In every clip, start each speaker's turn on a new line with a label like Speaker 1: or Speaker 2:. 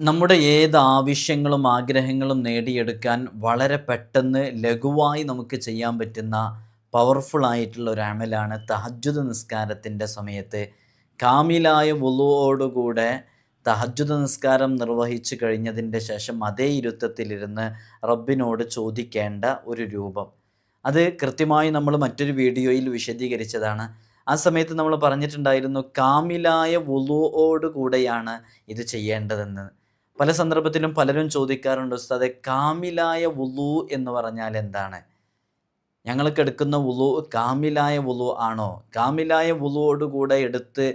Speaker 1: നമ്മുടെ ഏത് ആവശ്യങ്ങളും ആഗ്രഹങ്ങളും നേടിയെടുക്കാൻ വളരെ പെട്ടെന്ന് ലഘുവായി നമുക്ക് ചെയ്യാൻ പറ്റുന്ന പവർഫുൾ ആയിട്ടുള്ള ഒരു അമലാണ് തഹജ്ജുദ് നിസ്കാരത്തിൻ്റെ സമയത്ത് കാമിലായ വുളുവോടുകൂടെ തഹജ്ജുദ് നിസ്കാരം നിർവഹിച്ചു കഴിഞ്ഞതിൻ്റെ ശേഷം അതേ ഇരുത്തത്തിലിരുന്ന് റബ്ബിനോട് ചോദിക്കേണ്ട ഒരു രൂപം. അത് കൃത്യമായി നമ്മൾ മറ്റൊരു വീഡിയോയിൽ വിശദീകരിച്ചതാണ്. ആ സമയത്ത് നമ്മൾ പറഞ്ഞിട്ടുണ്ടായിരുന്നു കാമിലായ വുളുവോട് കൂടെയാണ് ഇത് ചെയ്യേണ്ടതെന്ന്. പല സന്ദർഭത്തിലും പലരും ചോദിക്കാറുണ്ട്, ഉസ്താദെ കാമിലായ വുളു എന്ന് പറഞ്ഞാൽ എന്താണ്? ഞങ്ങൾക്ക് എടുക്കുന്ന വുളു കാമിലായ വുളു ആണോ? കാമിലായ വുളുവോടുകൂടെ എടുത്ത്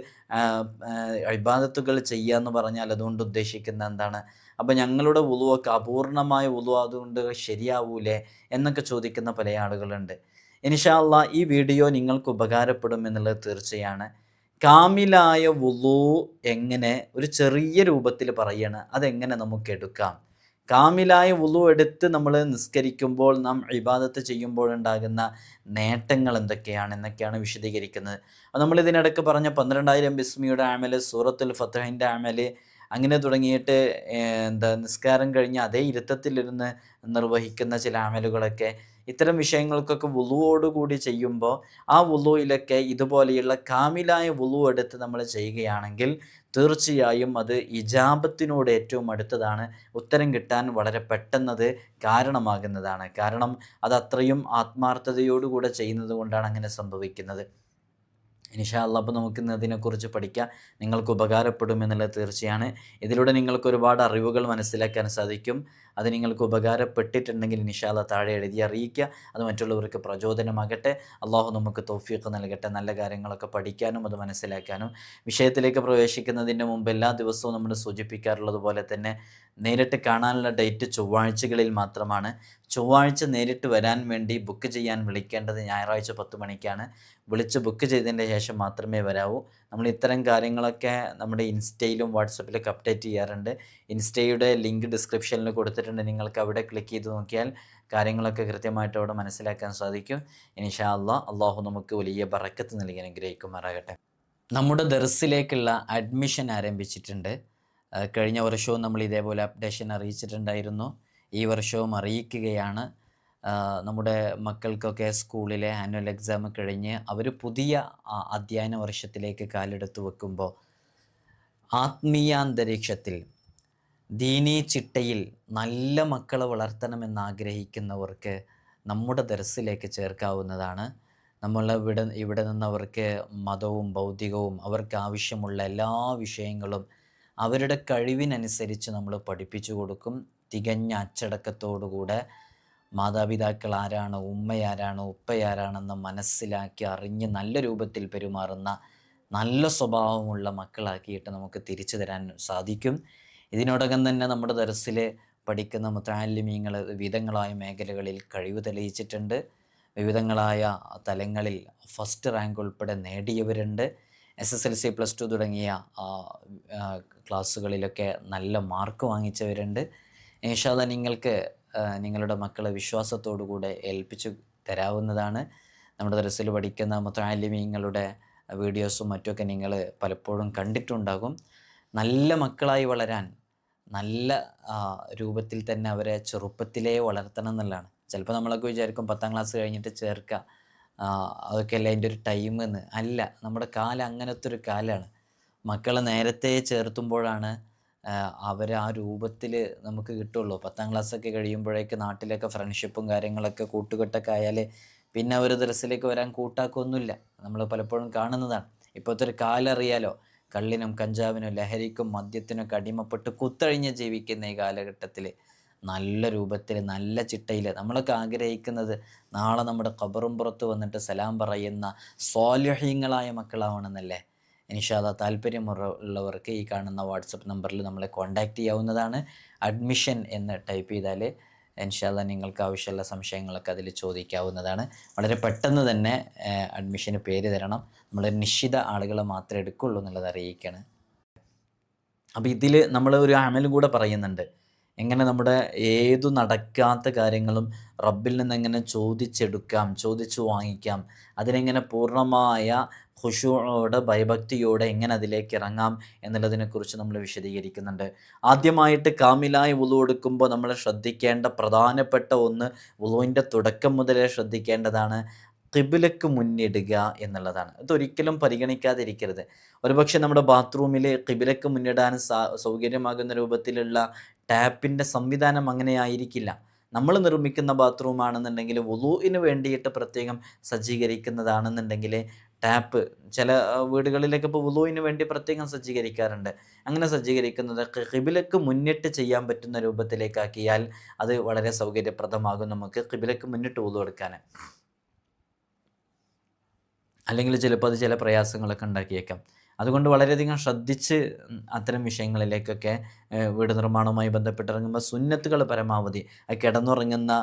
Speaker 1: ഇബാദത്തുകൾ ചെയ്യുക എന്ന് പറഞ്ഞാൽ അതുകൊണ്ട് ഉദ്ദേശിക്കുന്നത് എന്താണ്? അപ്പോൾ ഞങ്ങളുടെ വുളുവൊക്കെ അപൂർണമായ വുളു അതുകൊണ്ട് ശരിയാവൂലേ എന്നൊക്കെ ചോദിക്കുന്ന പല ആളുകളുണ്ട്. ഇൻഷാ അല്ലാഹ് ഈ വീഡിയോ നിങ്ങൾക്ക് ഉപകാരപ്പെടും എന്നുള്ളത് തീർച്ചയാണ്. കാമിലായ വുളു എങ്ങനെ ഒരു ചെറിയ രൂപത്തിൽ പറയാണ്, അതെങ്ങനെ നമുക്ക് എടുക്കാം? കാമിലായ വുളു എടുത്ത് നമ്മൾ നിസ്കരിക്കുമ്പോൾ നാം ഇബാദത്ത് ചെയ്യുമ്പോഴുണ്ടാകുന്ന നേട്ടങ്ങൾ എന്തൊക്കെയാണ് എന്നൊക്കെയാണ് വിശദീകരിക്കുന്നത്. അപ്പോൾ നമ്മൾ ഇതിനിടയ്ക്ക് പറഞ്ഞ 12,000 ബിസ്മിയുടെ അമൽ, സൂറത്തുൽ ഫത്ഹിൻ്റെ അമൽ, അങ്ങനെ തുടങ്ങിയിട്ട് നിസ്കാരം കഴിഞ്ഞ് അതേ ഇരുത്തത്തിലിരുന്ന് നിർവഹിക്കുന്ന ചില അമലുകളൊക്കെ, ഇത്തരം വിഷയങ്ങൾക്കൊക്കെ വുളുവോടുകൂടി ചെയ്യുമ്പോൾ ആ വുളുവിലൊക്കെ ഇതുപോലെയുള്ള കാമിലായ വുളു എടുത്ത് നമ്മൾ ചെയ്യുകയാണെങ്കിൽ തീർച്ചയായും അത് ഇജാബത്തിനോട് ഏറ്റവും അടുത്തതാണ്. ഉത്തരം കിട്ടാൻ വളരെ പെട്ടെന്നത് കാരണമാകുന്നതാണ്. കാരണം അത് അത്രയും ആത്മാർത്ഥതയോടുകൂടെ ചെയ്യുന്നത് കൊണ്ടാണ് അങ്ങനെ സംഭവിക്കുന്നത്. ഇൻഷാ അല്ലാഹ് അപ്പോൾ നമുക്കിന്ന് അതിനെക്കുറിച്ച് പഠിക്കാം. നിങ്ങൾക്ക് ഉപകാരപ്പെടുമെന്നുള്ളത് തീർച്ചയാണ്. ഇതിലൂടെ നിങ്ങൾക്ക് ഒരുപാട് അറിവുകൾ മനസ്സിലാക്കാൻ സാധിക്കും. അത് നിങ്ങൾക്ക് ഉപകാരപ്പെട്ടിട്ടുണ്ടെങ്കിൽ ഇൻഷാ അല്ലാഹ് താഴെ എഴുതി അറിയിക്കുക. അത് മറ്റുള്ളവർക്ക് പ്രചോദനമാകട്ടെ. അള്ളാഹു നമുക്ക് തൗഫീഖ് നൽകട്ടെ, നല്ല കാര്യങ്ങളൊക്കെ പഠിക്കാനും അത് മനസ്സിലാക്കാനും. വിഷയത്തിലേക്ക് പ്രവേശിക്കുന്നതിന് മുമ്പ് എല്ലാ ദിവസവും നമ്മൾ സൂചിപ്പിക്കാറുള്ളത് പോലെ തന്നെ നേരിട്ട് കാണാനുള്ള ഡേറ്റ് ചൊവ്വാഴ്ചകളിൽ മാത്രമാണ്. ചൊവ്വാഴ്ച നേരിട്ട് വരാൻ വേണ്ടി ബുക്ക് ചെയ്യാൻ വിളിക്കേണ്ടത് ഞായറാഴ്ച 10 മണിക്കാണ്. വിളിച്ച് ബുക്ക് ചെയ്തതിൻ്റെ ശേഷം മാത്രമേ വരാവൂ. നമ്മൾ ഇത്തരം കാര്യങ്ങളൊക്കെ നമ്മുടെ ഇൻസ്റ്റയിലും വാട്സപ്പിലൊക്കെ അപ്ഡേറ്റ് ചെയ്യാറുണ്ട്. ഇൻസ്റ്റയുടെ ലിങ്ക് ഡിസ്ക്രിപ്ഷനിൽ കൊടുത്തിട്ടുണ്ട്. നിങ്ങൾക്ക് അവിടെ ക്ലിക്ക് ചെയ്ത് നോക്കിയാൽ കാര്യങ്ങളൊക്കെ കൃത്യമായിട്ട് അവിടെ മനസ്സിലാക്കാൻ സാധിക്കും. ഇൻഷാ അല്ലാഹ് അള്ളാഹു നമുക്ക് വലിയ ബറക്കത്ത് നൽകി അനുഗ്രഹിക്കുമാറാകട്ടെ. നമ്മുടെ ദർസിലേക്കുള്ള അഡ്മിഷൻ ആരംഭിച്ചിട്ടുണ്ട്. കഴിഞ്ഞ വർഷവും നമ്മൾ ഇതേപോലെ അപ്ഡേഷൻ അറിയിച്ചിട്ടുണ്ടായിരുന്നു. ഈ വർഷവും അറിയിക്കുകയാണ്. നമ്മുടെ മക്കൾക്കൊക്കെ സ്കൂളിലെ ആനുവൽ എക്സാം കഴിഞ്ഞ് അവർ പുതിയ അധ്യയന വർഷത്തിലേക്ക് കാലെടുത്ത് വെക്കുമ്പോൾ ആത്മീയാന്തരീക്ഷത്തിൽ ദീനീ ചിട്ടയിൽ നല്ല മക്കളെ വളർത്തണമെന്നാഗ്രഹിക്കുന്നവർക്ക് നമ്മുടെ ദർസിലേക്ക് ചേർക്കാവുന്നതാണ്. നമ്മൾ ഇവിടെ നിന്നവർക്ക് മതവും ഭൗതികവും അവർക്ക് ആവശ്യമുള്ള എല്ലാ വിഷയങ്ങളും അവരുടെ കഴിവിനനുസരിച്ച് നമ്മൾ പഠിപ്പിച്ചു കൊടുക്കും. തികഞ്ഞ അച്ചടക്കത്തോടുകൂടെ മാതാപിതാക്കൾ ആരാണ്, ഉമ്മയാരാണ്, ഉപ്പയാരാണെന്ന് മനസ്സിലാക്കി അറിഞ്ഞ് നല്ല രൂപത്തിൽ പെരുമാറുന്ന നല്ല സ്വഭാവമുള്ള മക്കളാക്കിയിട്ട് നമുക്ക് തിരിച്ചു തരാൻ സാധിക്കും. ഇതിനോടകം തന്നെ നമ്മുടെ ദർസിൽ പഠിക്കുന്ന മുതഅല്ലിമീങ്ങൾ വിവിധങ്ങളായ മേഖലകളിൽ കഴിവ് തെളിയിച്ചിട്ടുണ്ട്. വിവിധങ്ങളായ തലങ്ങളിൽ ഫസ്റ്റ് റാങ്ക് ഉൾപ്പെടെ നേടിയവരുണ്ട്. SSLC +2 തുടങ്ങിയ ക്ലാസ്സുകളിലൊക്കെ നല്ല മാർക്ക് വാങ്ങിച്ചവരുണ്ട്. ഇൻഷാ അല്ലാഹ് നിങ്ങൾക്ക് നിങ്ങളുടെ മക്കളെ വിശ്വാസത്തോടുകൂടെ ഏൽപ്പിച്ചു തരാവുന്നതാണ്. നമ്മുടെ ദർസിൽ പഠിക്കുന്ന മുതഅല്ലിമീങ്ങളുടെ വീഡിയോസും മറ്റുമൊക്കെ നിങ്ങൾ പലപ്പോഴും കണ്ടിട്ടുണ്ടാകും. നല്ല മക്കളായി വളരാൻ നല്ല രൂപത്തിൽ തന്നെ അവരെ ചെറുപ്പത്തിലേ വളർത്തണം എന്നുള്ളതാണ്. ചിലപ്പോൾ നമ്മളൊക്കെ വിചാരിക്കും 10ാം ക്ലാസ് കഴിഞ്ഞിട്ട് ചേർക്കുക, അതൊക്കെയല്ലേ അതിൻ്റെ ഒരു ടൈം എന്ന്. അല്ല, നമ്മുടെ കാലം അങ്ങനത്തെ ഒരു കാലമാണ്. മക്കളെ നേരത്തെ ചേർത്തുമ്പോഴാണ് അവർ ആ രൂപത്തിൽ നമുക്ക് കിട്ടുള്ളൂ. 10ാം ക്ലാസ്സൊക്കെ കഴിയുമ്പോഴേക്ക് നാട്ടിലൊക്കെ ഫ്രണ്ട്ഷിപ്പും കാര്യങ്ങളൊക്കെ കൂട്ടുകെട്ടൊക്കെ ആയാൽ പിന്നെ അവർ ദർസിലേക്ക് വരാൻ കൂട്ടാക്കൊന്നുമില്ല. നമ്മൾ പലപ്പോഴും കാണുന്നതാണ്. ഇപ്പോഴത്തെ ഒരു കാലം അറിയാലോ, കള്ളിനും കഞ്ചാവിനും ലഹരിക്കും മദ്യത്തിനൊക്കെ അടിമപ്പെട്ട് കുത്തഴിഞ്ഞ് ജീവിക്കുന്ന ഈ കാലഘട്ടത്തിൽ നല്ല രൂപത്തിൽ നല്ല ചിട്ടയിൽ നമ്മളൊക്കെ ആഗ്രഹിക്കുന്നത് നാളെ നമ്മുടെ ഖബറും പുറത്ത് വന്നിട്ട് സലാം പറയുന്ന സ്വാലിഹീങ്ങളായ മക്കളാവണമെന്നല്ലേ. ഇൻഷാ അല്ലാഹ് താല്പര്യമുള്ളവർക്ക് ഈ കാണുന്ന വാട്സപ്പ് നമ്പറിൽ നമ്മളെ കോൺടാക്റ്റ് ചെയ്യാവുന്നതാണ്. അഡ്മിഷൻ എന്ന് ടൈപ്പ് ചെയ്താൽ ഇൻഷാ അല്ലാഹ് നിങ്ങൾക്ക് ആവശ്യമുള്ള സംശയങ്ങളൊക്കെ അതിൽ ചോദിക്കാവുന്നതാണ്. വളരെ പെട്ടെന്ന് തന്നെ അഡ്മിഷന് പേര് തരണം. നമ്മൾ നിശ്ചിത ആളുകളെ മാത്രമേ എടുക്കുള്ളൂ എന്നുള്ളത് അറിയിക്കുകയാണ്. അപ്പോൾ ഇതിൽ നമ്മൾ ഒരു അമലും കൂടെ പറയുന്നുണ്ട്. എങ്ങനെ നമ്മുടെ ഏതു നടക്കാത്ത കാര്യങ്ങളും റബ്ബിൽ നിന്ന് എങ്ങനെ ചോദിച്ചെടുക്കാം, ചോദിച്ചു വാങ്ങിക്കാം, അതിനെങ്ങനെ പൂർണ്ണമായ ഖുശൂഅോടെ ഭയഭക്തിയോടെ എങ്ങനെ അതിലേക്ക് ഇറങ്ങാം എന്നുള്ളതിനെക്കുറിച്ച് നമ്മൾ വിശദീകരിക്കുന്നുണ്ട്. ആദ്യമായിട്ട് കാമിലായി വുളു എടുക്കുമ്പോൾ നമ്മൾ ശ്രദ്ധിക്കേണ്ട പ്രധാനപ്പെട്ട ഒന്ന്, വുളുവിൻ്റെ തുടക്കം മുതലേ ശ്രദ്ധിക്കേണ്ടതാണ്, ഖിബ്ലക്ക് മുന്നിടുക എന്നുള്ളതാണ്. ഇതൊരിക്കലും പരിഗണിക്കാതിരിക്കരുത്. ഒരുപക്ഷെ നമ്മുടെ ബാത്റൂമിൽ ഖിബ്ലക്ക് മുന്നിടാൻ സൗകര്യമാകുന്ന രൂപത്തിലുള്ള ടാപ്പിൻ്റെ സംവിധാനം അങ്ങനെ ആയിരിക്കില്ല. നമ്മൾ നിർമ്മിക്കുന്ന ബാത്റൂം ആണെന്നുണ്ടെങ്കിൽ, വുളുവിന് വേണ്ടിയിട്ട് പ്രത്യേകം സജ്ജീകരിക്കുന്നതാണെന്നുണ്ടെങ്കിൽ, ടാപ്പ് ചില വീടുകളിലൊക്കെ ഇപ്പോൾ വുളുവിന് വേണ്ടി പ്രത്യേകം സജ്ജീകരിക്കാറുണ്ട്. അങ്ങനെ സജ്ജീകരിക്കുന്നത് ഖിബ്ലക്ക് മുന്നിട്ട് ചെയ്യാൻ പറ്റുന്ന രൂപത്തിലേക്കാക്കിയാൽ അത് വളരെ സൗകര്യപ്രദമാകും നമുക്ക് ഖിബ്ലക്ക് മുന്നിട്ട് വുളു എടുക്കാൻ. അല്ലെങ്കിൽ ചിലപ്പോൾ അത് ചില പ്രയാസങ്ങളൊക്കെ ഉണ്ടാക്കിയേക്കാം. അതുകൊണ്ട് വളരെയധികം ശ്രദ്ധിച്ച് അത്തരം വിഷയങ്ങളിലേക്കൊക്കെ വീട് നിർമ്മാണവുമായി ബന്ധപ്പെട്ടിറങ്ങുമ്പോൾ സുന്നത്തുകൾ പരമാവധി കിടന്നുറങ്ങുന്ന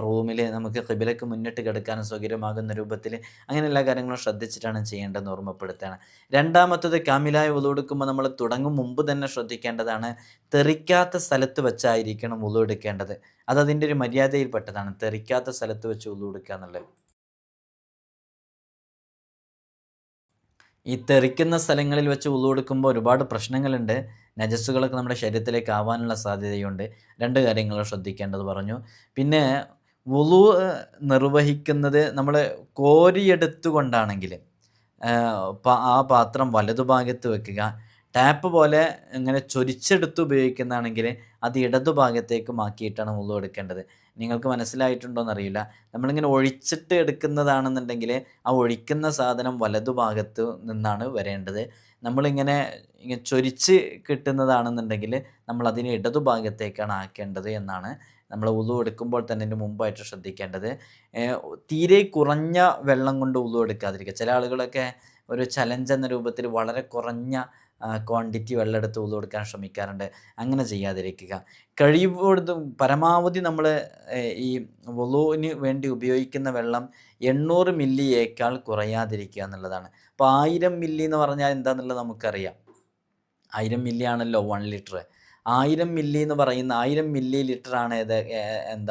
Speaker 1: റൂമിൽ നമുക്ക് ഖിബ്ലക്ക് മുന്നിട്ട് കിടക്കാൻ സൗകര്യമാകുന്ന രൂപത്തിൽ അങ്ങനെ എല്ലാ കാര്യങ്ങളും ശ്രദ്ധിച്ചിട്ടാണ് ചെയ്യേണ്ടതെന്ന് ഓർമ്മപ്പെടുത്തുകയാണ്. രണ്ടാമത്തത്, കാമിലായ വുളു എടുക്കുമ്പോൾ നമ്മൾ തുടങ്ങും മുമ്പ് തന്നെ ശ്രദ്ധിക്കേണ്ടതാണ്, തെറിക്കാത്ത സ്ഥലത്ത് വെച്ചായിരിക്കണം വുളു എടുക്കേണ്ടത്. അതിൻ്റെ ഒരു മര്യാദയിൽപ്പെട്ടതാണ്, തെറിക്കാത്ത സ്ഥലത്ത് വെച്ച് വുളു എടുക്കുക എന്നുള്ളത്. ഈ തെറിക്കുന്ന സ്ഥലങ്ങളിൽ വെച്ച് വുളു എടുക്കുമ്പോൾ ഒരുപാട് പ്രശ്നങ്ങളുണ്ട്. നജസ്സുകളൊക്കെ നമ്മുടെ ശരീരത്തിലേക്ക് ആവാനുള്ള സാധ്യതയുണ്ട്. 2 കാര്യങ്ങൾ ശ്രദ്ധിക്കേണ്ടത് പറഞ്ഞു. പിന്നെ വുളു നിർവഹിക്കുന്നത് നമ്മൾ കോരിയെടുത്തുകൊണ്ടാണെങ്കിൽ ആ പാത്രം വലതുഭാഗത്ത് വെക്കുക. ടാപ്പ് പോലെ ഇങ്ങനെ ചൊരിച്ചെടുത്ത് ഉപയോഗിക്കുന്നതാണെങ്കിൽ അത് ഇടതുഭാഗത്തേക്ക് മാറ്റിയിട്ടാണ് വുളു എടുക്കേണ്ടത്. നിങ്ങൾക്ക് മനസ്സിലായിട്ടുണ്ടോയെന്നറിയില്ല. നമ്മളിങ്ങനെ ഒഴിച്ചിട്ട് എടുക്കുന്നതാണെന്നുണ്ടെങ്കിൽ ആ ഒഴിക്കുന്ന സാധനം വലതുഭാഗത്ത് നിന്നാണ് വരേണ്ടത്. നമ്മളിങ്ങനെ ചൊരിച്ച് കിട്ടുന്നതാണെന്നുണ്ടെങ്കിൽ നമ്മളതിനെ ഇടതുഭാഗത്തേക്കാണ് ആക്കേണ്ടത് എന്നാണ് നമ്മൾ വുളു എടുക്കുമ്പോൾ തന്നെ ഇതിന് മുമ്പായിട്ട് ശ്രദ്ധിക്കേണ്ടത്. തീരെ കുറഞ്ഞ വെള്ളം കൊണ്ട് വുളു എടുക്കാതിരിക്കുക. ചില ആളുകളൊക്കെ ഒരു ചലഞ്ച് എന്ന രൂപത്തിൽ വളരെ കുറഞ്ഞ ക്വാണ്ടിറ്റി വെള്ളം എടുത്ത് വുളു എടുക്കാൻ ശ്രമിക്കാറുണ്ട്. അങ്ങനെ ചെയ്യാതിരിക്കുക. കഴിവതും പരമാവധി നമ്മൾ ഈ വുളുവിന് വേണ്ടി ഉപയോഗിക്കുന്ന വെള്ളം 800 മില്ലിയേക്കാൾ കുറയാതിരിക്കുക എന്നുള്ളതാണ്. അപ്പോൾ 1000 മില്ലി എന്ന് പറഞ്ഞാൽ എന്താണെന്നുള്ളത് നമുക്കറിയാം. 1000 മില്ലി ആണല്ലോ 1 ലിറ്റർ. 1000 മില്ലി എന്ന് പറയുന്ന 1000 മില്ലി ലിറ്ററാണ്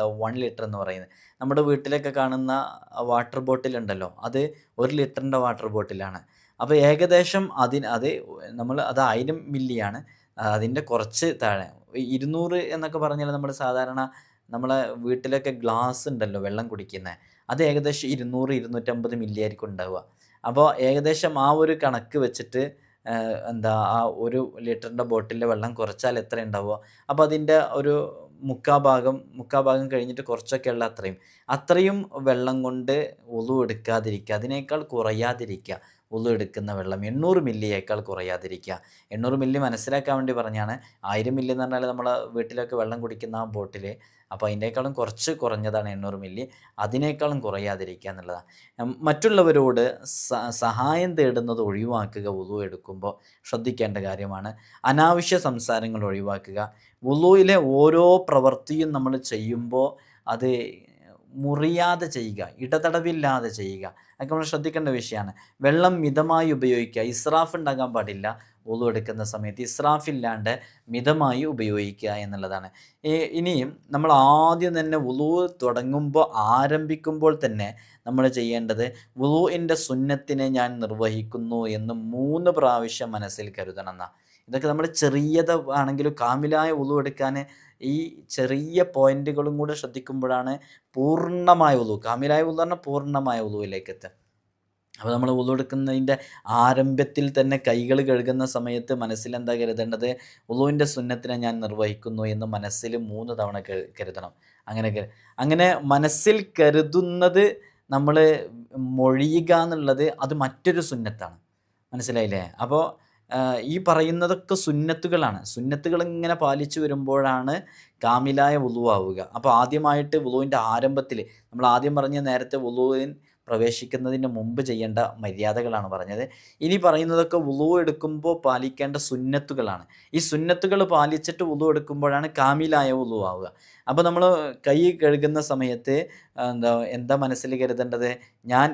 Speaker 1: 1 ലിറ്റർ എന്ന് പറയുന്നത്. നമ്മുടെ വീട്ടിലൊക്കെ കാണുന്ന വാട്ടർ ബോട്ടിലുണ്ടല്ലോ, അത് 1 ലിറ്ററിൻ്റെ വാട്ടർ ബോട്ടിലാണ്. അപ്പോൾ ഏകദേശം അത് 1000 മില്ലിയാണ്. അതിൻ്റെ കുറച്ച് താഴെ 200 എന്നൊക്കെ പറഞ്ഞാൽ നമ്മൾ സാധാരണ നമ്മളെ വീട്ടിലൊക്കെ ഗ്ലാസ് ഉണ്ടല്ലോ വെള്ളം കുടിക്കുന്നത്, അത് ഏകദേശം 200 250 മില്ലി ആയിരിക്കും ഉണ്ടാവുക. അപ്പോൾ ഏകദേശം ആ ഒരു കണക്ക് വെച്ചിട്ട് ആ 1 ലിറ്ററിൻ്റെ ബോട്ടിലിലെ വെള്ളം കുറച്ചാൽ എത്ര ഉണ്ടാവുക, അപ്പോൾ അതിൻ്റെ ഒരു മുക്കാൽ ഭാഗം കഴിഞ്ഞിട്ട് കുറച്ചൊക്കെയുള്ള അത്രയും വെള്ളം കൊണ്ട് വുളു എടുക്കാതിരിക്കുക. അതിനേക്കാൾ കുറയാതിരിക്കുക. വുളു എടുക്കുന്ന വെള്ളം 800 മില്ലിയേക്കാൾ കുറയാതിരിക്കുക. 800 മില്ലി മനസ്സിലാക്കാൻ വേണ്ടി പറഞ്ഞാണ്. 1000 മില്ലി എന്ന് പറഞ്ഞാൽ നമ്മൾ വീട്ടിലൊക്കെ വെള്ളം കുടിക്കുന്ന ആ ബോട്ടിൽ, അപ്പോൾ അതിനേക്കാളും കുറച്ച് കുറഞ്ഞതാണ് 800 മില്ലി. അതിനേക്കാളും കുറയാതിരിക്കുക എന്നുള്ളതാണ്. മറ്റുള്ളവരോട് സഹായം തേടുന്നത് ഒഴിവാക്കുക. വുളു എടുക്കുമ്പോൾ ശ്രദ്ധിക്കേണ്ട കാര്യമാണ്. അനാവശ്യ സംസാരങ്ങൾ ഒഴിവാക്കുക. വുളുവിലെ ഓരോ പ്രവൃത്തിയും നമ്മൾ ചെയ്യുമ്പോൾ അത് മുറിയാതെ ചെയ്യുക, ഇടതടവില്ലാതെ ചെയ്യുക. അതൊക്കെ നമ്മൾ ശ്രദ്ധിക്കേണ്ട വിഷയമാണ്. വെള്ളം മിതമായി ഉപയോഗിക്കുക. ഇസ്രാഫ് ഉണ്ടാകാൻ പാടില്ല. വുളു എടുക്കുന്ന സമയത്ത് ഇസ്രാഫില്ലാണ്ട് മിതമായി ഉപയോഗിക്കുക എന്നുള്ളതാണ്. ഇനിയും നമ്മൾ ആദ്യം തന്നെ വുളു ആരംഭിക്കുമ്പോൾ തന്നെ നമ്മൾ ചെയ്യേണ്ടത്, വുളുവിൻ്റെ സുന്നത്തിനെ ഞാൻ നിർവഹിക്കുന്നു എന്ന് 3 പ്രാവശ്യം മനസ്സിൽ കരുതണം എന്നാണ്. ഇതൊക്കെ നമ്മൾ ചെറിയത് ആണെങ്കിലും കാമിലായ വുളു എടുക്കാൻ ഈ ചെറിയ പോയിന്റുകളും കൂടെ ശ്രദ്ധിക്കുമ്പോഴാണ് പൂർണ്ണമായ വുളു, കാമിലായ വുളു പറഞ്ഞാൽ പൂർണ്ണമായ വുളുവിലേക്ക് എത്തുക. അപ്പോൾ നമ്മൾ വുളു എടുക്കുന്നതിൻ്റെ ആരംഭത്തിൽ തന്നെ കൈകൾ കഴുകുന്ന സമയത്ത് മനസ്സിൽ എന്താ കരുതേണ്ടത്, വുളുവിൻ്റെ സുന്നത്തിനെ ഞാൻ നിർവഹിക്കുന്നു എന്ന് മനസ്സിൽ 3 തവണ കരുതണം. അങ്ങനെ മനസ്സിൽ കരുതുന്നത് നമ്മൾ മൊഴിയുക എന്നുള്ളത് അത് മറ്റൊരു സുന്നത്താണ്. മനസ്സിലായില്ലേ? അപ്പോൾ ഈ പറയുന്നതൊക്കെ സുന്നത്തുകളാണ്. സുന്നത്തുകൾ ഇങ്ങനെ പാലിച്ചു വരുമ്പോഴാണ് കാമിലായ വുളു ആവുക. അപ്പോൾ ആദ്യമായിട്ട് വുളുവിൻ്റെ ആരംഭത്തിൽ നമ്മൾ ആദ്യം പറഞ്ഞ നേരത്തെ വുളുവിൻ പ്രവേശിക്കുന്നതിന് മുമ്പ് ചെയ്യേണ്ട മര്യാദകളാണ് പറഞ്ഞത്. ഇനി പറയുന്നതൊക്കെ വുളു എടുക്കുമ്പോൾ പാലിക്കേണ്ട സുന്നത്തുകളാണ്. ഈ സുന്നത്തുകൾ പാലിച്ചിട്ട് വുളു എടുക്കുമ്പോഴാണ് കാമിലായ വുളു ആവുക. അപ്പോൾ നമ്മൾ കൈ കഴുകുന്ന സമയത്ത് എന്താ മനസ്സിൽ കരുതേണ്ടത്, ഞാൻ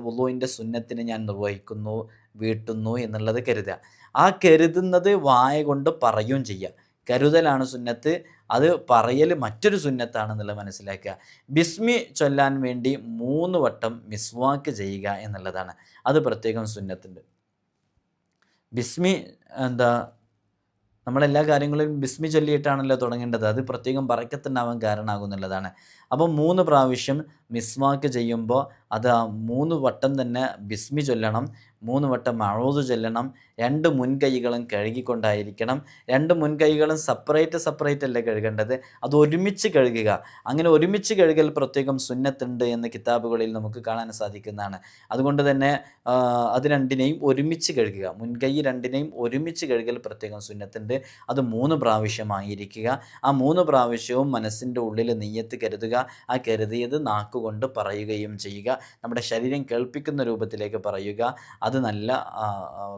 Speaker 1: വുളുവിൻ്റെ സുന്നത്തിനെ ഞാൻ നിർവഹിക്കുന്നു, വീട്ടുന്നു എന്നുള്ളത് കരുതുക. ആ കരുതുന്നത് വായ കൊണ്ട് പറയുകയും ചെയ്യുക. കരുതലാണ് സുന്നത്ത്, അത് പറയൽ മറ്റൊരു സുന്നത്താണെന്നുള്ളത് മനസ്സിലാക്കുക. ബിസ്മി ചൊല്ലാൻ വേണ്ടി 3 വട്ടം മിസ്വാക്ക് ചെയ്യുക എന്നുള്ളതാണ്, അത് പ്രത്യേകം സുന്നത്തുണ്ട്. ബിസ്മി എന്താ, നമ്മളെല്ലാ കാര്യങ്ങളും ബിസ്മി ചൊല്ലിയിട്ടാണല്ലോ തുടങ്ങേണ്ടത്, അത് പ്രത്യേകം ബറക്കത്തുണ്ടാവാൻ കാരണമാകും എന്നുള്ളതാണ്. അപ്പോൾ 3 പ്രാവശ്യം മിസ്വാക്ക് ചെയ്യുമ്പോൾ അത് 3 വട്ടം തന്നെ ബിസ്മി ചൊല്ലണം, 3 വട്ടം മഊദ് ചൊല്ലണം, 2 മുൻകൈകളും കഴുകിക്കൊണ്ടായിരിക്കണം. 2 മുൻകൈകളും സെപ്പറേറ്റ് അല്ല കഴുകേണ്ടത്, അത് ഒരുമിച്ച് കഴുകുക. അങ്ങനെ ഒരുമിച്ച് കഴുകൽ പ്രത്യേകം സുന്നത്തുണ്ട് എന്ന് കിതാബുകളിൽ നമുക്ക് കാണാൻ സാധിക്കുന്നതാണ്. അതുകൊണ്ട് തന്നെ അത് രണ്ടിനെയും ഒരുമിച്ച് കഴുകുക, മുൻകൈ രണ്ടിനെയും ഒരുമിച്ച് കഴുകൽ പ്രത്യേകം സുന്നത്തുണ്ട്. അത് 3 പ്രാവശ്യമായിരിക്കുക. ആ 3 പ്രാവശ്യവും മനസ്സിൻ്റെ ഉള്ളിൽ നിയ്യത്ത് കരുതുക. ആ കരുതിയത് നാക്കുകൊണ്ട് പറയുകയും ചെയ്യുക. നമ്മുടെ ശരീരം കേൾപ്പിക്കുന്ന രൂപത്തിലേക്ക് പറയുക. അത് നല്ല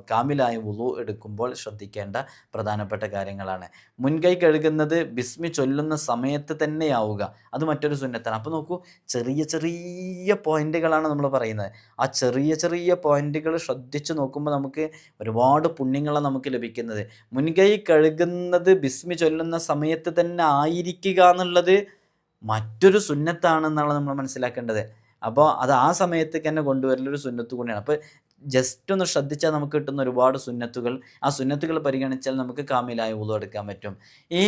Speaker 1: കാമിലായ വുളു എടുക്കുമ്പോൾ ശ്രദ്ധിക്കേണ്ട പ്രധാനപ്പെട്ട കാര്യങ്ങളാണ്. മുൻകൈ കഴുകുന്നത് ബിസ്മി ചൊല്ലുന്ന സമയത്ത് തന്നെയാവുക, അത് മറ്റൊരു സുന്നത്താണ്. അപ്പോൾ നോക്കൂ, ചെറിയ ചെറിയ പോയിന്റുകളാണ് നമ്മൾ പറയുന്നത്. ആ ചെറിയ ചെറിയ പോയിന്റുകൾ ശ്രദ്ധിച്ച് നോക്കുമ്പോൾ നമുക്ക് ഒരുപാട് പുണ്യങ്ങളാണ് നമുക്ക് ലഭിക്കുന്നത്. മുൻകൈ കഴുകുന്നത് ബിസ്മി ചൊല്ലുന്ന സമയത്ത് തന്നെ ആയിരിക്കുക എന്നുള്ളത് മറ്റൊരു സുന്നത്താണെന്നാണ് നമ്മൾ മനസ്സിലാക്കേണ്ടത്. അപ്പോൾ അത് ആ സമയത്തേക്ക് തന്നെ കൊണ്ടുവരലൊരു സുന്നത്ത് കൂടിയാണ്. അപ്പോൾ ജസ്റ്റ് ഒന്ന് ശ്രദ്ധിച്ചാൽ നമുക്ക് കിട്ടുന്ന ഒരുപാട് സുന്നത്തുകൾ, ആ സുന്നത്തുകൾ പരിഗണിച്ചാൽ നമുക്ക് കാമിലായ വുളു എടുക്കാൻ പറ്റും. ഈ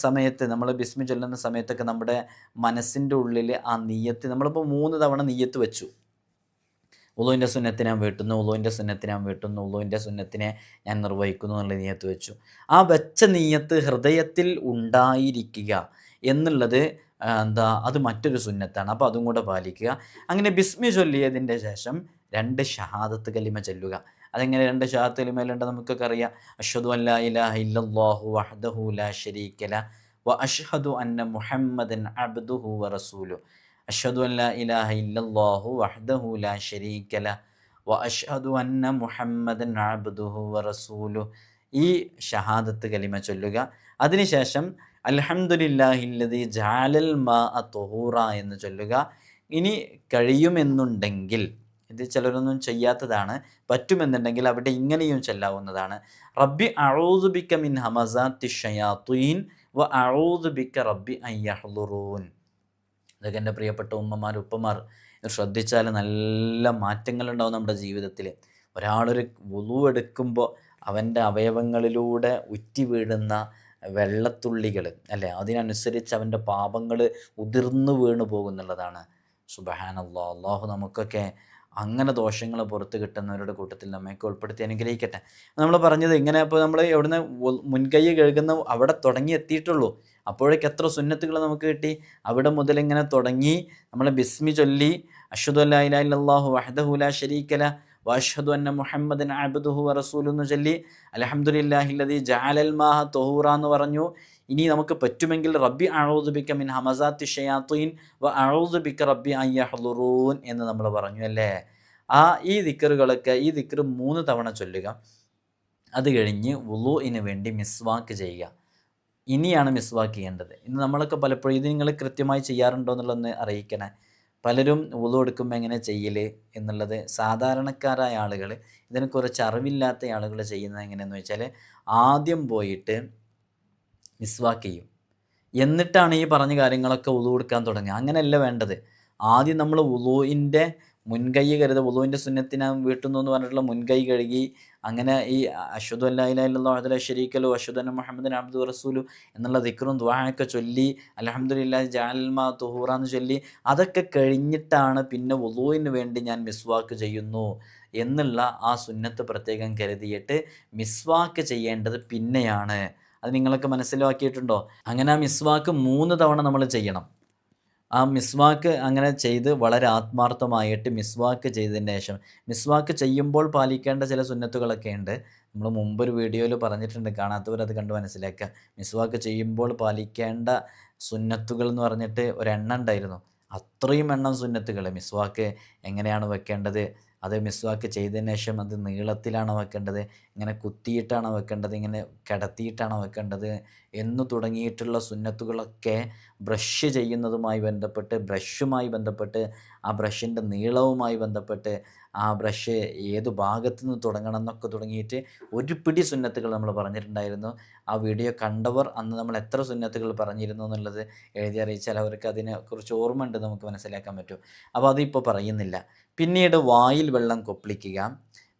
Speaker 1: സമയത്ത് നമ്മൾ ബിസ്മി ചൊല്ലുന്ന സമയത്തൊക്കെ നമ്മുടെ മനസ്സിൻ്റെ ഉള്ളിൽ ആ നിയ്യത്ത്, നമ്മളിപ്പോൾ 3 തവണ നിയ്യത്ത് വെച്ചു, വുളുവിൻ്റെ സുന്നത്തിനെ ഞാൻ വീട്ടുന്നു, വുളുവിൻ്റെ സുന്നത്തിനെ ഞാൻ വീട്ടുന്നു, വുളുവിൻ്റെ സുന്നത്തിനെ ഞാൻ നിർവഹിക്കുന്നു എന്നുള്ള നിയ്യത്ത് വെച്ചു. ആ വെച്ച നിയ്യത്ത് ഹൃദയത്തിൽ ഉണ്ടായിരിക്കുക എന്നുള്ളത് അത് മറ്റൊരു സുന്നത്താണ്. അപ്പോൾ അതും കൂടെ പാലിക്കുക. അങ്ങനെ ബിസ്മി ചൊല്ലിയതിൻ്റെ ശേഷം 2 ഷഹാദത്ത് കലിമ ചൊല്ലുക. അതെങ്ങനെ 2 ഷഹാദത്ത് കലിമയിലുണ്ട് നമുക്കൊക്കെ അറിയാം. അഷ്ഹദു അൻ ലാ ഇലാഹ ഇല്ലല്ലാഹു വഹ്ദഹു ലാ ശരീക ലഹു വ അഷ്ഹദു അന്ന മുഹമ്മദൻ അബ്ദുഹു വ റസൂലുഹു. അഷ്ഹദു അൻ ലാ ഇലാഹ ഇല്ലല്ലാഹു വഹ്ദഹു ലാ ശരീക ലഹു വ അഷ്ഹദു അന്ന മുഹമ്മദൻ അബ്ദുഹു വ റസൂലുഹു. ഈ ഷഹാദത്ത് കലിമ ചൊല്ലുക. അതിനുശേഷം അൽഹംദുലില്ലാഹില്ലദീ ജഅലൽ മാഅ തുഹൂറ എന്ന് ചൊല്ലുക. ഇനി കഴിയുമെന്നുണ്ടെങ്കിൽ, ഇത് ചിലരൊന്നും ചെയ്യാത്തതാണ്, പറ്റുമെന്നുണ്ടെങ്കിൽ അവിടെ ഇങ്ങനെയും ചൊല്ലാവുന്നതാണ്. റബ്ബി അഊദു ബിക മിൻ ഹമസാത്തി ഷയാത്തീൻ വ അഊദു ബിക റബ്ബി അൻ യഹ്ളുറൂൻ. ഇതൊക്കെ എൻ്റെ പ്രിയപ്പെട്ട ഉമ്മമാർ, ഉപ്പമാർ, ഇത് ശ്രദ്ധിച്ചാൽ നല്ല മാറ്റങ്ങളുണ്ടാവും നമ്മുടെ ജീവിതത്തിൽ. ഒരാളൊരു വുളു എടുക്കുമ്പോൾ അവൻ്റെ അവയവങ്ങളിലൂടെ ഉറ്റി വീഴുന്ന വെള്ളത്തുള്ളികൾ അല്ലേ, അതിനനുസരിച്ച് അവൻ്റെ പാപങ്ങൾ ഉതിർന്നു വീണു പോകുന്നുള്ളതാണ്. സുബ്ഹാനല്ലാഹ്. അല്ലാഹു നമുക്കൊക്കെ അങ്ങനെ ദോഷങ്ങൾ പുറത്ത് കിട്ടുന്നവരുടെ കൂട്ടത്തിൽ നമ്മയൊക്കെ ഉൾപ്പെടുത്തി അനുഗ്രഹിക്കട്ടെ. നമ്മൾ പറഞ്ഞത് ഇങ്ങനെ, ഇപ്പോൾ നമ്മൾ എവിടുന്ന് മുൻകൈ കഴുകുന്ന അവിടെ തുടങ്ങി എത്തിയിട്ടുള്ളൂ, അപ്പോഴേക്ക് എത്ര സുന്നത്തുകൾ നമുക്ക് കിട്ടി. അവിടെ മുതൽ ഇങ്ങനെ തുടങ്ങി നമ്മൾ ബിസ്മി ചൊല്ലി അഷ്ഹദു അല്ലാ ഇലാഹ ഇല്ലല്ലാഹു വഹ്ദഹു ലാ ശരീക ലഹു വ അഷ്ഹദു അന്ന മുഹമ്മദൻ അബ്ദുഹു വ റസൂലുഹു എന്ന് ചൊല്ലി അൽഹംദുലില്ലാഹില്ലദീ ജഅലൽ മാഅ തുഹൂറ എന്ന് പറഞ്ഞു. ഇനി നമുക്ക് പറ്റുമെങ്കിൽ റബ്ബി അഊദു ബിക മിൻ ഹമസാത്തി ഷയാത്തീൻ വ അഊദു ബിക റബ്ബി അൻ യഹ്ളുറൂൻ എന്ന് നമ്മൾ പറഞ്ഞു അല്ലേ. ഈ ദിക്റുകളൊക്കെ, ഈ ദിക്ർ 3 തവണ ചൊല്ലുക. അത് കഴിഞ്ഞ് വുളുഇന് വേണ്ടി മിസ്വാക്ക് ചെയ്യുക. ഇനിയാണ് മിസ്വാക്ക് ചെയ്യേണ്ടത്. ഇന്ന് നമ്മളൊക്കെ പലപ്പോഴും, ഇത് നിങ്ങൾ കൃത്യമായി ചെയ്യാറുണ്ടോ എന്നുള്ളതൊന്ന് അറിയിക്കണേ. പലരും വുളു എടുക്കുമ്പോൾ എങ്ങനെ ചെയ്യൽ എന്നുള്ളത്, സാധാരണക്കാരായ ആളുകൾ, ഇതിനെക്കുറിച്ച് അറിവില്ലാത്ത ആളുകൾ ചെയ്യുന്നത് എങ്ങനെയെന്ന് വെച്ചാൽ, ആദ്യം പോയിട്ട് മിസ്വാക്ക് ചെയ്യും, എന്നിട്ടാണ് ഈ പറഞ്ഞ കാര്യങ്ങളൊക്കെ വുളു എടുക്കാൻ തുടങ്ങുക. അങ്ങനെയല്ല വേണ്ടത്. ആദ്യം നമ്മൾ വുളുവിൻ്റെ മുൻകൈ കരുതുക. വുളുവിൻ്റെ സുന്നത്തിനെ വീട്ടുന്നു എന്ന് പറഞ്ഞിട്ടുള്ള മുൻകൈ കഴുകി, അങ്ങനെ ഈ അഷ്ഹദു അല്ലാ ഇലാഹ ഇല്ലല്ലാഹു വഹ്ദഹു ലാ ശരീക ലഹു അഷ്ഹദു അന്ന മുഹമ്മദൻ അബ്ദുഹു റസൂലുഹു എന്നുള്ള ദിക്റും ദുആയൊക്കെ ചൊല്ലി അൽഹംദുലില്ലാഹി ജഅലൽ മാഅ തുഹൂറ എന്ന് ചൊല്ലി, അതൊക്കെ കഴിഞ്ഞിട്ടാണ് പിന്നെ വുളുവിന് വേണ്ടി ഞാൻ മിസ്വാക്ക് ചെയ്യുന്നു എന്നുള്ള ആ സുന്നത്ത് പ്രത്യേകം കരുതിയിട്ട് മിസ്വാക്ക് ചെയ്യേണ്ടത് പിന്നെയാണ്. അത് നിങ്ങളൊക്കെ മനസ്സിലാക്കിയിട്ടുണ്ടോ? അങ്ങനെ ആ മിസ്വാക്ക് 3 തവണ നമ്മൾ ചെയ്യണം. ആ മിസ്വാക്ക് അങ്ങനെ ചെയ്ത് വളരെ ആത്മാർത്ഥമായിട്ട് മിസ്വാക്ക് ചെയ്തതിന് ശേഷം, മിസ്വാക്ക് ചെയ്യുമ്പോൾ പാലിക്കേണ്ട ചില സുന്നത്തുകളൊക്കെ ഉണ്ട്. നമ്മൾ മുമ്പൊരു വീഡിയോയിൽ പറഞ്ഞിട്ടുണ്ട്, കാണാത്തവരത് കണ്ട് മനസ്സിലാക്കുക. മിസ്വാക്ക് ചെയ്യുമ്പോൾ പാലിക്കേണ്ട സുന്നത്തുകൾ എന്ന് പറഞ്ഞിട്ട് ഒരെണ്ണം ഉണ്ടായിരുന്നു. അത്രയും എണ്ണം സുന്നത്തുകൾ. മിസ്വാക്ക് എങ്ങനെയാണ് വെക്കേണ്ടത്, അത് മിസ്വാക്ക് ചെയ്തതിന് ശേഷം അത് നീളത്തിലാണോ വെക്കേണ്ടത്, ഇങ്ങനെ കുത്തിയിട്ടാണോ വെക്കേണ്ടത്, ഇങ്ങനെ കിടത്തിയിട്ടാണോ വെക്കേണ്ടത്, എന്നു തുടങ്ങിയിട്ടുള്ള സുന്നത്തുകളൊക്കെ ബ്രഷ് ചെയ്യുന്നതുമായി ബന്ധപ്പെട്ട്, ബ്രഷുമായി ബന്ധപ്പെട്ട്, ആ ബ്രഷിൻ്റെ നീളവുമായി ബന്ധപ്പെട്ട്, ആ ബ്രഷ് ഏത് ഭാഗത്തു നിന്ന് തുടങ്ങണം എന്നൊക്കെ തുടങ്ങിയിട്ട് ഒരു പിടി സുന്നത്തുകൾ നമ്മൾ പറഞ്ഞിട്ടുണ്ടായിരുന്നു. ആ വീഡിയോ കണ്ടവർ അന്ന് നമ്മൾ എത്ര സുന്നത്തുകൾ പറഞ്ഞിരുന്നു എന്നുള്ളത് എഴുതി അറിയിച്ചാൽ അവർക്ക് അതിനെക്കുറിച്ച് ഓർമ്മ ഉണ്ട്, നമുക്ക് മനസ്സിലാക്കാൻ പറ്റും. അപ്പോൾ അതിപ്പോൾ പറയുന്നില്ല. പിന്നീട് വായിൽ വെള്ളം കൊപ്പിളിക്കുക,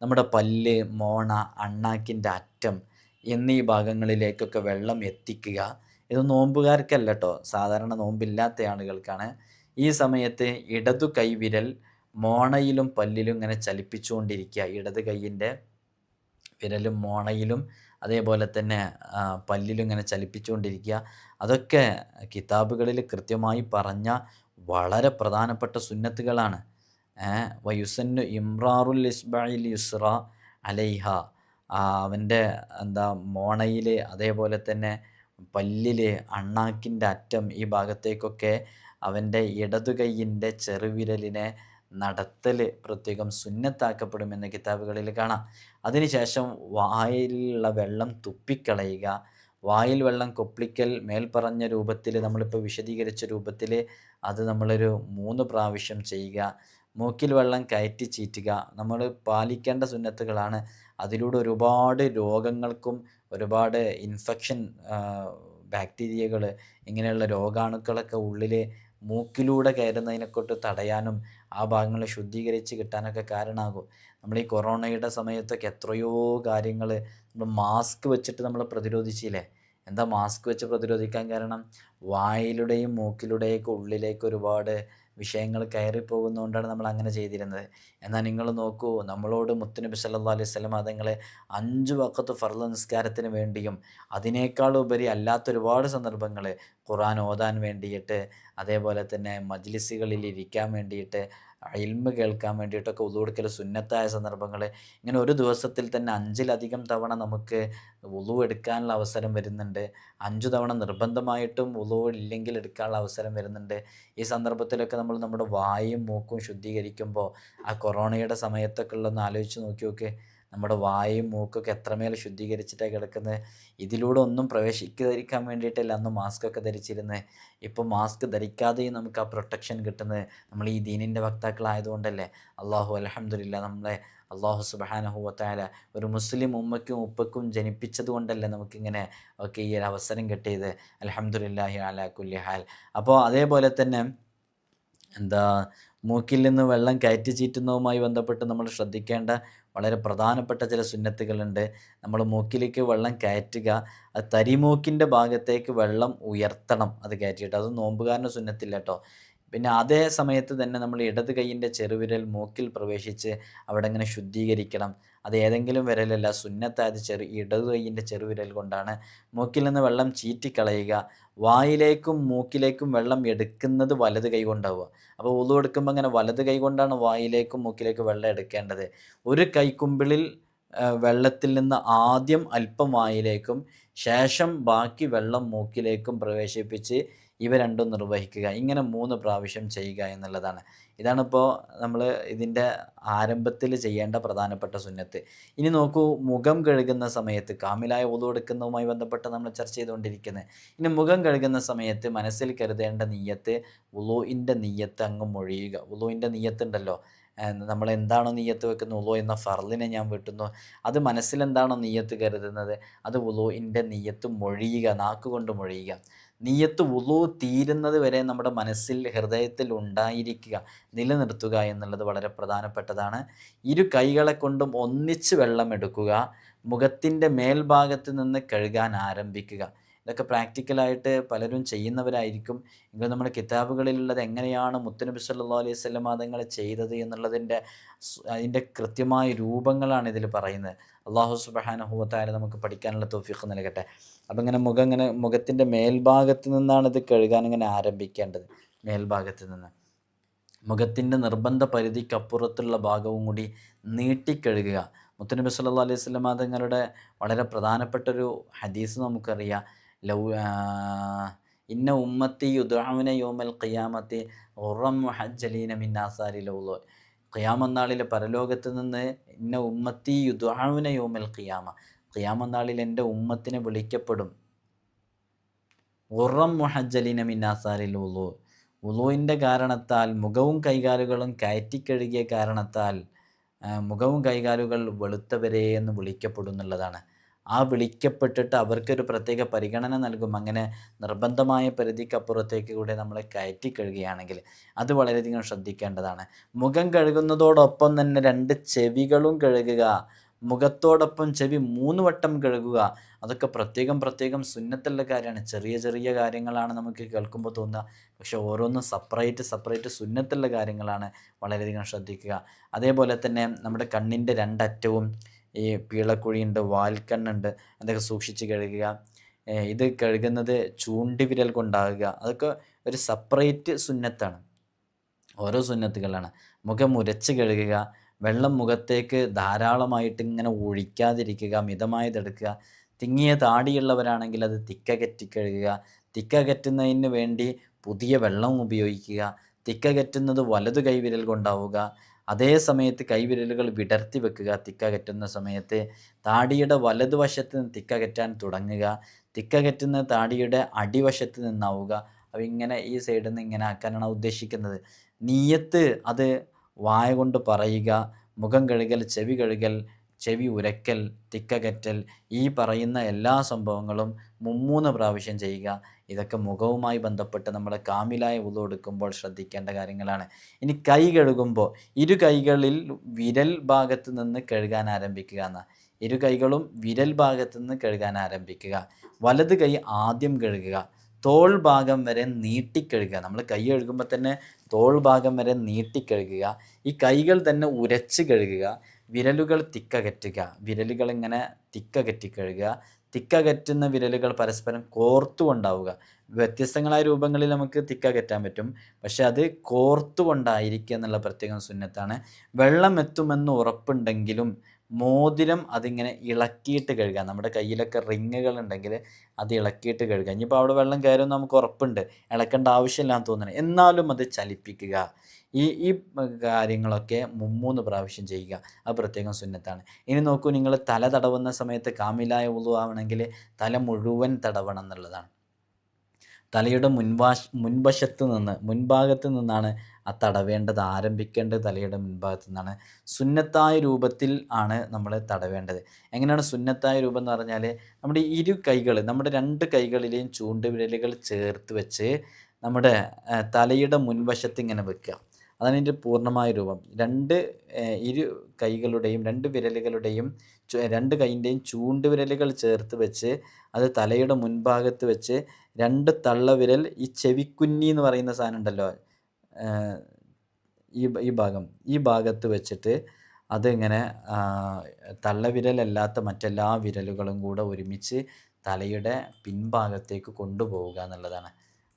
Speaker 1: നമ്മുടെ പല്ല്, മോണ, അണ്ണാക്കിൻ്റെ അറ്റം എന്നീ ഭാഗങ്ങളിലേക്കൊക്കെ വെള്ളം എത്തിക്കുക. ഇത് നോമ്പുകാർക്കല്ല കേട്ടോ, സാധാരണ നോമ്പില്ലാത്ത ആളുകൾക്കാണ്. ഈ സമയത്ത് ഇടതു കൈവിരൽ മോണയിലും പല്ലിലും ഇങ്ങനെ ചലിപ്പിച്ചുകൊണ്ടിരിക്കുക. ഇടത് കൈയിൻ്റെ വിരലും മോണയിലും അതേപോലെ തന്നെ പല്ലിലും ഇങ്ങനെ ചലിപ്പിച്ചുകൊണ്ടിരിക്കുക. അതൊക്കെ കിതാബുകളിൽ കൃത്യമായി പറഞ്ഞ വളരെ പ്രധാനപ്പെട്ട സുന്നത്തുകളാണ്. വയുസന്നു ഇമ്രാറുൽ ഇസ്ബഇൽ യുസ്ര അലൈഹ, അവൻ്റെ മോണയിൽ, അതേപോലെ തന്നെ പല്ലിൽ, അണ്ണാക്കിൻ്റെ അറ്റം ഈ ഭാഗത്തേക്കൊക്കെ അവൻ്റെ ഇടതു കൈയിൻ്റെ ചെറുവിരലിനെ നടത്തൽ പ്രത്യേകം സുന്നത്താക്കപ്പെടുമെന്ന് കിതാബുകളിൽ കാണാം. അതിനുശേഷം വായിലുള്ള വെള്ളം തുപ്പിക്കളയുക. വായിൽ വെള്ളം കൊപ്പിളിക്കൽ മേൽപ്പറഞ്ഞ രൂപത്തിൽ, നമ്മളിപ്പോൾ വിശദീകരിച്ച രൂപത്തിൽ അത് നമ്മളൊരു 3 പ്രാവശ്യം ചെയ്യുക. മൂക്കിൽ വെള്ളം കയറ്റി ചീറ്റുക. നമ്മൾ പാലിക്കേണ്ട സുന്നത്തുകളാണ്. അതിലൂടെ ഒരുപാട് രോഗങ്ങൾക്കും ഒരുപാട് ഇൻഫെക്ഷൻ, ബാക്ടീരിയകൾ, ഇങ്ങനെയുള്ള രോഗാണുക്കളൊക്കെ ഉള്ളിൽ മൂക്കിലൂടെ കയറുന്നതിനെക്കൊണ്ട് തടയാനും ആ ഭാഗങ്ങൾ ശുദ്ധീകരിച്ച് കിട്ടാനൊക്കെ കാരണമാകും. നമ്മൾ ഈ കൊറോണയുടെ സമയത്തൊക്കെ എത്രയോ കാര്യങ്ങൾ നമ്മൾ മാസ്ക് വെച്ചിട്ട് നമ്മൾ പ്രതിരോധിച്ചില്ലേ. എന്താ മാസ്ക് വെച്ച് പ്രതിരോധിക്കാൻ കാരണം? വായിലൂടെയും മൂക്കിലൂടെയൊക്കെ ഉള്ളിലേക്ക് ഒരുപാട് വിഷയങ്ങൾ കയറിപ്പോകുന്നതുകൊണ്ടാണ് നമ്മൾ അങ്ങനെ ചെയ്തിരുന്നത്. എന്നാൽ നിങ്ങൾ നോക്കൂ, നമ്മളോട് മുത്തുനബി സല്ലല്ലാഹു അലൈഹി വസല്ലം തങ്ങൾ 5 വഖത്ത് ഫർള് നിസ്കാരത്തിന് വേണ്ടിയും അതിനേക്കാൾ ഉപരി അല്ലാത്തൊരുപാട് സന്ദർഭങ്ങൾ, ഖുർആൻ ഓതാൻ വേണ്ടിയിട്ട്, അതേപോലെ തന്നെ മജ്ലിസുകളിൽ ഇരിക്കാൻ വേണ്ടിയിട്ട്, ഇൽമ് കേൾക്കാൻ വേണ്ടിയിട്ടൊക്കെ വുളൂ എടുക്കൽ സുന്നത്തായ സന്ദർഭങ്ങൾ, ഇങ്ങനെ ഒരു ദിവസത്തിൽ തന്നെ 5-ലധികം തവണ നമുക്ക് വുളൂ എടുക്കാനുള്ള അവസരം വരുന്നുണ്ട്. 5 തവണ നിർബന്ധമായിട്ടും വുളൂ ഇല്ലെങ്കിൽ എടുക്കാനുള്ള അവസരം വരുന്നുണ്ട്. ഈ സന്ദർഭത്തിലൊക്കെ നമ്മൾ നമ്മുടെ വായും മൂക്കും ശുദ്ധീകരിക്കുമ്പോൾ, ആ കൊറോണയുടെ സമയത്തൊക്കെ ഉള്ളതൊന്ന് ആലോചിച്ച് നോക്കി. നമ്മുടെ വായും മൂക്കൊക്കെ എത്രമേൽ ശുദ്ധീകരിച്ചിട്ടാണ് കിടക്കുന്നത്. ഇതിലൂടെ ഒന്നും പ്രവേശിക്കാതിരിക്കാൻ വേണ്ടിയിട്ടല്ല അന്ന് മാസ്കൊക്കെ ധരിച്ചിരുന്നത്. ഇപ്പോൾ മാസ്ക് ധരിക്കാതെയും നമുക്ക് ആ പ്രൊട്ടക്ഷൻ കിട്ടുന്നത് നമ്മൾ ഈ ദീനിൻ്റെ വക്താക്കളായതുകൊണ്ടല്ലേ. അൽഹംദുലില്ലാഹ്, നമ്മളെ അല്ലാഹു സുബ്ഹാനഹു വ തആല ഒരു മുസ്ലിം ഉമ്മയ്ക്കും ഉപ്പയ്ക്കും ജനിപ്പിച്ചത് കൊണ്ടല്ലേ നമുക്കിങ്ങനെ ഒക്കെ ഈ ഒരു അവസരം കിട്ടിയത്. അൽഹംദുലില്ലാഹി അലാ കുല്ലി ഹാൽ. അപ്പോൾ അതേപോലെ തന്നെ മൂക്കിൽ നിന്ന് വെള്ളം കയറ്റി ചീറ്റുന്നതുമായി ബന്ധപ്പെട്ട് നമ്മൾ ശ്രദ്ധിക്കേണ്ട വളരെ പ്രധാനപ്പെട്ട ചില സുന്നത്തുകളുണ്ട്. നമ്മൾ മൂക്കിലേക്ക് വെള്ളം കയറ്റുക, അത് തരിമൂക്കിൻ്റെ ഭാഗത്തേക്ക് വെള്ളം ഉയർത്തണം, അത് കയറ്റിയിട്ട്. അത് നോമ്പുകാരന് സുന്നത്തില്ല കേട്ടോ. പിന്നെ അതേ സമയത്ത് തന്നെ നമ്മൾ ഇടത് കൈയിൻ്റെ ചെറുവിരൽ മൂക്കിൽ പ്രവേശിച്ച് അവിടെ ഇങ്ങനെ ശുദ്ധീകരിക്കണം. അത് ഏതെങ്കിലും വിരലല്ല, സുന്നത്തായത് ഇടത് കൈയിൻ്റെ ചെറുവിരൽ കൊണ്ടാണ്. മൂക്കിൽ നിന്ന് വെള്ളം ചീറ്റിക്കളയുക. വായിലേക്കും മൂക്കിലേക്കും വെള്ളം എടുക്കുന്നത് വലത് കൈ കൊണ്ടാവുക. അപ്പോൾ വുളു എടുക്കുമ്പോൾ അങ്ങനെ വലത് കൈ കൊണ്ടാണ് വായിലേക്കും മൂക്കിലേക്കും വെള്ളം എടുക്കേണ്ടത്. ഒരു കൈക്കുമ്പിളിൽ വെള്ളത്തിൽ നിന്ന് ആദ്യം അല്പം വായിലേക്കും ശേഷം ബാക്കി വെള്ളം മൂക്കിലേക്കും പ്രവേശിപ്പിച്ച് ഇവ രണ്ടും നിർവഹിക്കുക. ഇങ്ങനെ 3 പ്രാവശ്യം ചെയ്യുക എന്നുള്ളതാണ്. ഇതാണിപ്പോൾ നമ്മൾ ഇതിൻ്റെ ആരംഭത്തിൽ ചെയ്യേണ്ട പ്രധാനപ്പെട്ട സുന്നത്ത്. ഇനി നോക്കൂ, മുഖം കഴുകുന്ന സമയത്ത്, കാമിലായ വുളു എടുക്കുന്നതുമായി ബന്ധപ്പെട്ട് നമ്മൾ ചർച്ച ചെയ്തുകൊണ്ടിരിക്കുന്നത്. ഇനി മുഖം കഴുകുന്ന സമയത്ത് മനസ്സിൽ കരുതേണ്ട നിയ്യത്ത്, വുളുഇൻ്റെ നിയ്യത്ത് അങ്ങ് മൊഴിയുക. വുളുഇൻ്റെ നിയ്യത്തുണ്ടല്ലോ, നമ്മൾ എന്താണോ നിയ്യത്ത് വെക്കുന്നത്, വുളു എന്ന ഫർളിനെ ഞാൻ വെട്ടുന്നു, അത് മനസ്സിലെന്താണോ നിയ്യത്ത് കരുതുന്നത് അത് വുളുഇൻ്റെ നിയ്യത്ത് മൊഴിയുക, നാക്കുകൊണ്ട് മൊഴിയുക. നിയ്യത്ത് വുളു തീരുന്നത് വരെ നമ്മുടെ മനസ്സിൽ, ഹൃദയത്തിൽ ഉണ്ടായിരിക്കുക, നിലനിർത്തുക എന്നുള്ളത് വളരെ പ്രധാനപ്പെട്ടതാണ്. ഇരു കൈകളെ കൊണ്ടും ഒന്നിച്ച് വെള്ളം എടുക്കുക. മുഖത്തിൻ്റെ മേൽഭാഗത്ത് നിന്ന് കഴുകാൻ ആരംഭിക്കുക. ഇതൊക്കെ പ്രാക്ടിക്കലായിട്ട് പലരും ചെയ്യുന്നവരായിരിക്കും. എങ്കിലും നമ്മുടെ കിതാബുകളിലുള്ളത് എങ്ങനെയാണ് മുത്തുനബി സല്ലല്ലാഹു അലൈഹി വസല്ലം തങ്ങൾ ചെയ്തത് എന്നുള്ളതിൻ്റെ അതിൻ്റെ കൃത്യമായ രൂപങ്ങളാണ് ഇതിൽ പറയുന്നത്. അല്ലാഹു സുബ്ഹാനഹു വ തആല നമുക്ക് പഠിക്കാനുള്ള തൗഫീഖ് നൽകട്ടെ. അപ്പം ഇങ്ങനെ മുഖത്തിൻ്റെ മേൽഭാഗത്ത് നിന്നാണ് ഇത് കഴുകാൻ ഇങ്ങനെ ആരംഭിക്കേണ്ടത്. മേൽഭാഗത്ത് നിന്ന് മുഖത്തിൻ്റെ നിർബന്ധ പരിധിക്കപ്പുറത്തുള്ള ഭാഗവും കൂടി നീട്ടിക്കഴുകുക. മുത്തുനബി സല്ലല്ലാഹു അലൈഹി വസല്ലം തങ്ങളുടെ വളരെ പ്രധാനപ്പെട്ടൊരു ഹദീസ് നമുക്കറിയാം. ഇന്ന ഉമ്മത്തി യുദ്അഉന യൗമൽ ഖിയാമത്തി ഗുർറൻ മുഹജ്ജലീന മിൻ ആസാരിൽ വുളു. ഖിയാമത്ത് നാളിൽ പരലോകത്ത് നിന്ന് ഇന്ന ഉമ്മത്തി യുദ്അഉന യൗമൽ ഖിയാമ, ഖിയാമത്ത് നാളിൽ എൻ്റെ ഉമ്മത്തിനെ വിളിക്കപ്പെടും. ഉറം മുഹജ്ജലിന മിന്നാസാരിൽ ഉളു, ഉളുവിൻ്റെ കാരണത്താൽ മുഖവും കൈകാലുകളും കയറ്റിക്കഴുകിയ കാരണത്താൽ മുഖവും കൈകാലുകൾ വെളുത്തവരെ എന്ന് വിളിക്കപ്പെടുന്നുള്ളതാണ്. ആ വിളിക്കപ്പെട്ടിട്ട് അവർക്കൊരു പ്രത്യേക പരിഗണന നൽകും. അങ്ങനെ നിർബന്ധമായ പരിധിക്കപ്പുറത്തേക്ക് കൂടെ നമ്മളെ കയറ്റി കഴുകുകയാണെങ്കിൽ അത് വളരെയധികം ശ്രദ്ധിക്കേണ്ടതാണ്. മുഖം കഴുകുന്നതോടൊപ്പം തന്നെ 2 ചെവികളും കഴുകുക. മുഖത്തോടൊപ്പം ചെവി 3 വട്ടം കഴുകുക. അതൊക്കെ പ്രത്യേകം പ്രത്യേകം സുന്നത്തുള്ള കാര്യമാണ്. ചെറിയ ചെറിയ കാര്യങ്ങളാണ് നമുക്ക് കേൾക്കുമ്പോൾ തോന്നുക, പക്ഷെ ഓരോന്നും സെപ്പറേറ്റ് സുന്നത്തുള്ള കാര്യങ്ങളാണ്. വളരെയധികം ശ്രദ്ധിക്കുക. അതേപോലെ തന്നെ നമ്മുടെ കണ്ണിൻ്റെ 2 അറ്റവും ഈ പീളക്കുഴിയുണ്ട്, വാൽക്കണ്ണുണ്ട്, അതൊക്കെ സൂക്ഷിച്ച് കഴുകുക. ഇത് കഴുകുന്നത് ചൂണ്ടുവിരൽ കൊണ്ടാകുക. അതൊക്കെ ഒരു സെപ്പറേറ്റ് സുന്നത്താണ്, ഓരോ സുന്നത്തുകളാണ്. മുഖം ഉരച്ച് കഴുകുക, വെള്ളം മുഖത്തേക്ക് ധാരാളമായിട്ട് ഇങ്ങനെ ഒഴിക്കാതിരിക്കുക, മിതമായതെടുക്കുക. തിങ്ങിയ താടിയുള്ളവരാണെങ്കിൽ അത് തിക്കകറ്റി കഴുകുക. തിക്കകറ്റുന്നതിന് വേണ്ടി പുതിയ വെള്ളം ഉപയോഗിക്കുക. തിക്കകറ്റുന്നത് വലതു കൈവിരൽ കൊണ്ടാവുക. അതേ സമയത്ത് കൈവിരലുകൾ വിടർത്തി വെക്കുക. തിക്കകറ്റുന്ന സമയത്ത് താടിയുടെ വലതുവശത്ത് നിന്ന് തിക്കകറ്റാൻ തുടങ്ങുക. തിക്കകറ്റുന്ന താടിയുടെ അടിവശത്ത് നിന്നാവുക. അപ്പോൾ ഇങ്ങനെ ഈ സൈഡിൽ നിന്ന് ഇങ്ങനെ ആക്കാനാണ് ഉദ്ദേശിക്കുന്നത്. നിയ്യത്ത് അത് വായ കൊണ്ട് പറയുക. മുഖം കഴുകൽ, ചെവി കഴുകൽ, ചെവി ഉരക്കൽ, തിക്കകറ്റൽ, ഈ പറയുന്ന എല്ലാ സംഭവങ്ങളും 3 പ്രാവശ്യം ചെയ്യുക. ഇതൊക്കെ മുഖവുമായി ബന്ധപ്പെട്ട് നമ്മൾ കാമിലായ വുളു എടുക്കുമ്പോൾ ശ്രദ്ധിക്കേണ്ട കാര്യങ്ങളാണ്. ഇനി കൈ കഴുകുമ്പോൾ ഇരു കൈകളിൽ വിരൽ ഭാഗത്ത് നിന്ന് കഴുകാൻ ആരംഭിക്കുക എന്നാണ്. ഇരു കൈകളും വിരൽ ഭാഗത്ത് നിന്ന് കഴുകാൻ ആരംഭിക്കുക. വലത് കൈ ആദ്യം കഴുകുക. തോൾ ഭാഗം വരെ നീട്ടിക്കഴുകുക. നമ്മൾ കൈ കഴുകുമ്പോൾ തന്നെ തോൾ ഭാഗം വരെ നീട്ടിക്കഴുകുക. ഈ കൈകൾ തന്നെ ഉരച്ച് കഴുകുക. വിരലുകൾ തിക്കകറ്റുക. വിരലുകൾ ഇങ്ങനെ തിക്കകറ്റി കഴുകുക. തിക്കകറ്റുന്ന വിരലുകൾ പരസ്പരം കോർത്തുകൊണ്ടാവുക. വ്യത്യസ്തങ്ങളായ രൂപങ്ങളിൽ നമുക്ക് തിക്കകറ്റാൻ പറ്റും, പക്ഷെ അത് കോർത്തുകൊണ്ടായിരിക്കുക എന്നുള്ള പ്രത്യേകം സുന്നത്താണ്. വെള്ളം എത്തുമെന്ന് ഉറപ്പുണ്ടെങ്കിലും മോതിരം അതിങ്ങനെ ഇളക്കിയിട്ട് കഴുകുക. നമ്മുടെ കയ്യിലൊക്കെ റിങ്ങുകൾ ഉണ്ടെങ്കിൽ അത് ഇളക്കിയിട്ട് കഴുകുക. ഇനിയിപ്പോൾ അവിടെ വെള്ളം കയറുമെന്ന് നമുക്ക് ഉറപ്പുണ്ട്, ഇളക്കേണ്ട ആവശ്യമില്ലാന്ന് തോന്നുന്നത്, എന്നാലും അത് ചലിപ്പിക്കുക. ഈ ഈ കാര്യങ്ങളൊക്കെ 3 പ്രാവശ്യം ചെയ്യുക. അത് പ്രത്യേകം സുന്നത്താണ്. ഇനി നോക്കൂ, നിങ്ങൾ തല തടവുന്ന സമയത്ത് കാമിലായ വുളു ആവണമെങ്കിൽ തല മുഴുവൻ തടവണം എന്നുള്ളതാണ്. തലയുടെ മുൻഭാഗത്ത് നിന്നാണ് ആ തടവേണ്ടത്. ആരംഭിക്കേണ്ടത് തലയുടെ മുൻഭാഗത്ത് നിന്നാണ്. സുന്നത്തായ രൂപത്തിൽ ആണ് നമ്മൾ തടവേണ്ടത്. എങ്ങനെയാണ് സുന്നത്തായ രൂപം എന്ന് പറഞ്ഞാൽ, നമ്മുടെ ഇരു കൈകൾ, നമ്മുടെ 2 കൈകളിലെയും ചൂണ്ടുവിരലുകൾ ചേർത്ത് വെച്ച് നമ്മുടെ തലയുടെ മുൻവശത്ത് ഇങ്ങനെ വെക്കുക. അതാണ് ഇതിൻ്റെ പൂർണ്ണമായ രൂപം. ഇരു കൈകളുടെയും 2 വിരലുകളുടെയും 2 കൈയിൻ്റെയും ചൂണ്ടുവിരലുകൾ ചേർത്ത് വെച്ച് അത് തലയുടെ മുൻഭാഗത്ത് വെച്ച് 2 തള്ളവിരൽ ഈ ചെവിക്കുന്നി എന്ന് പറയുന്ന സാധനം ഉണ്ടല്ലോ, ഈ ഭാഗത്ത് വെച്ചിട്ട് അതിങ്ങനെ തള്ളവിരലല്ലാത്ത മറ്റെല്ലാ വിരലുകളും കൂടെ ഒരുമിച്ച് തലയുടെ പിൻഭാഗത്തേക്ക് കൊണ്ടുപോവുക എന്നുള്ളതാണ്.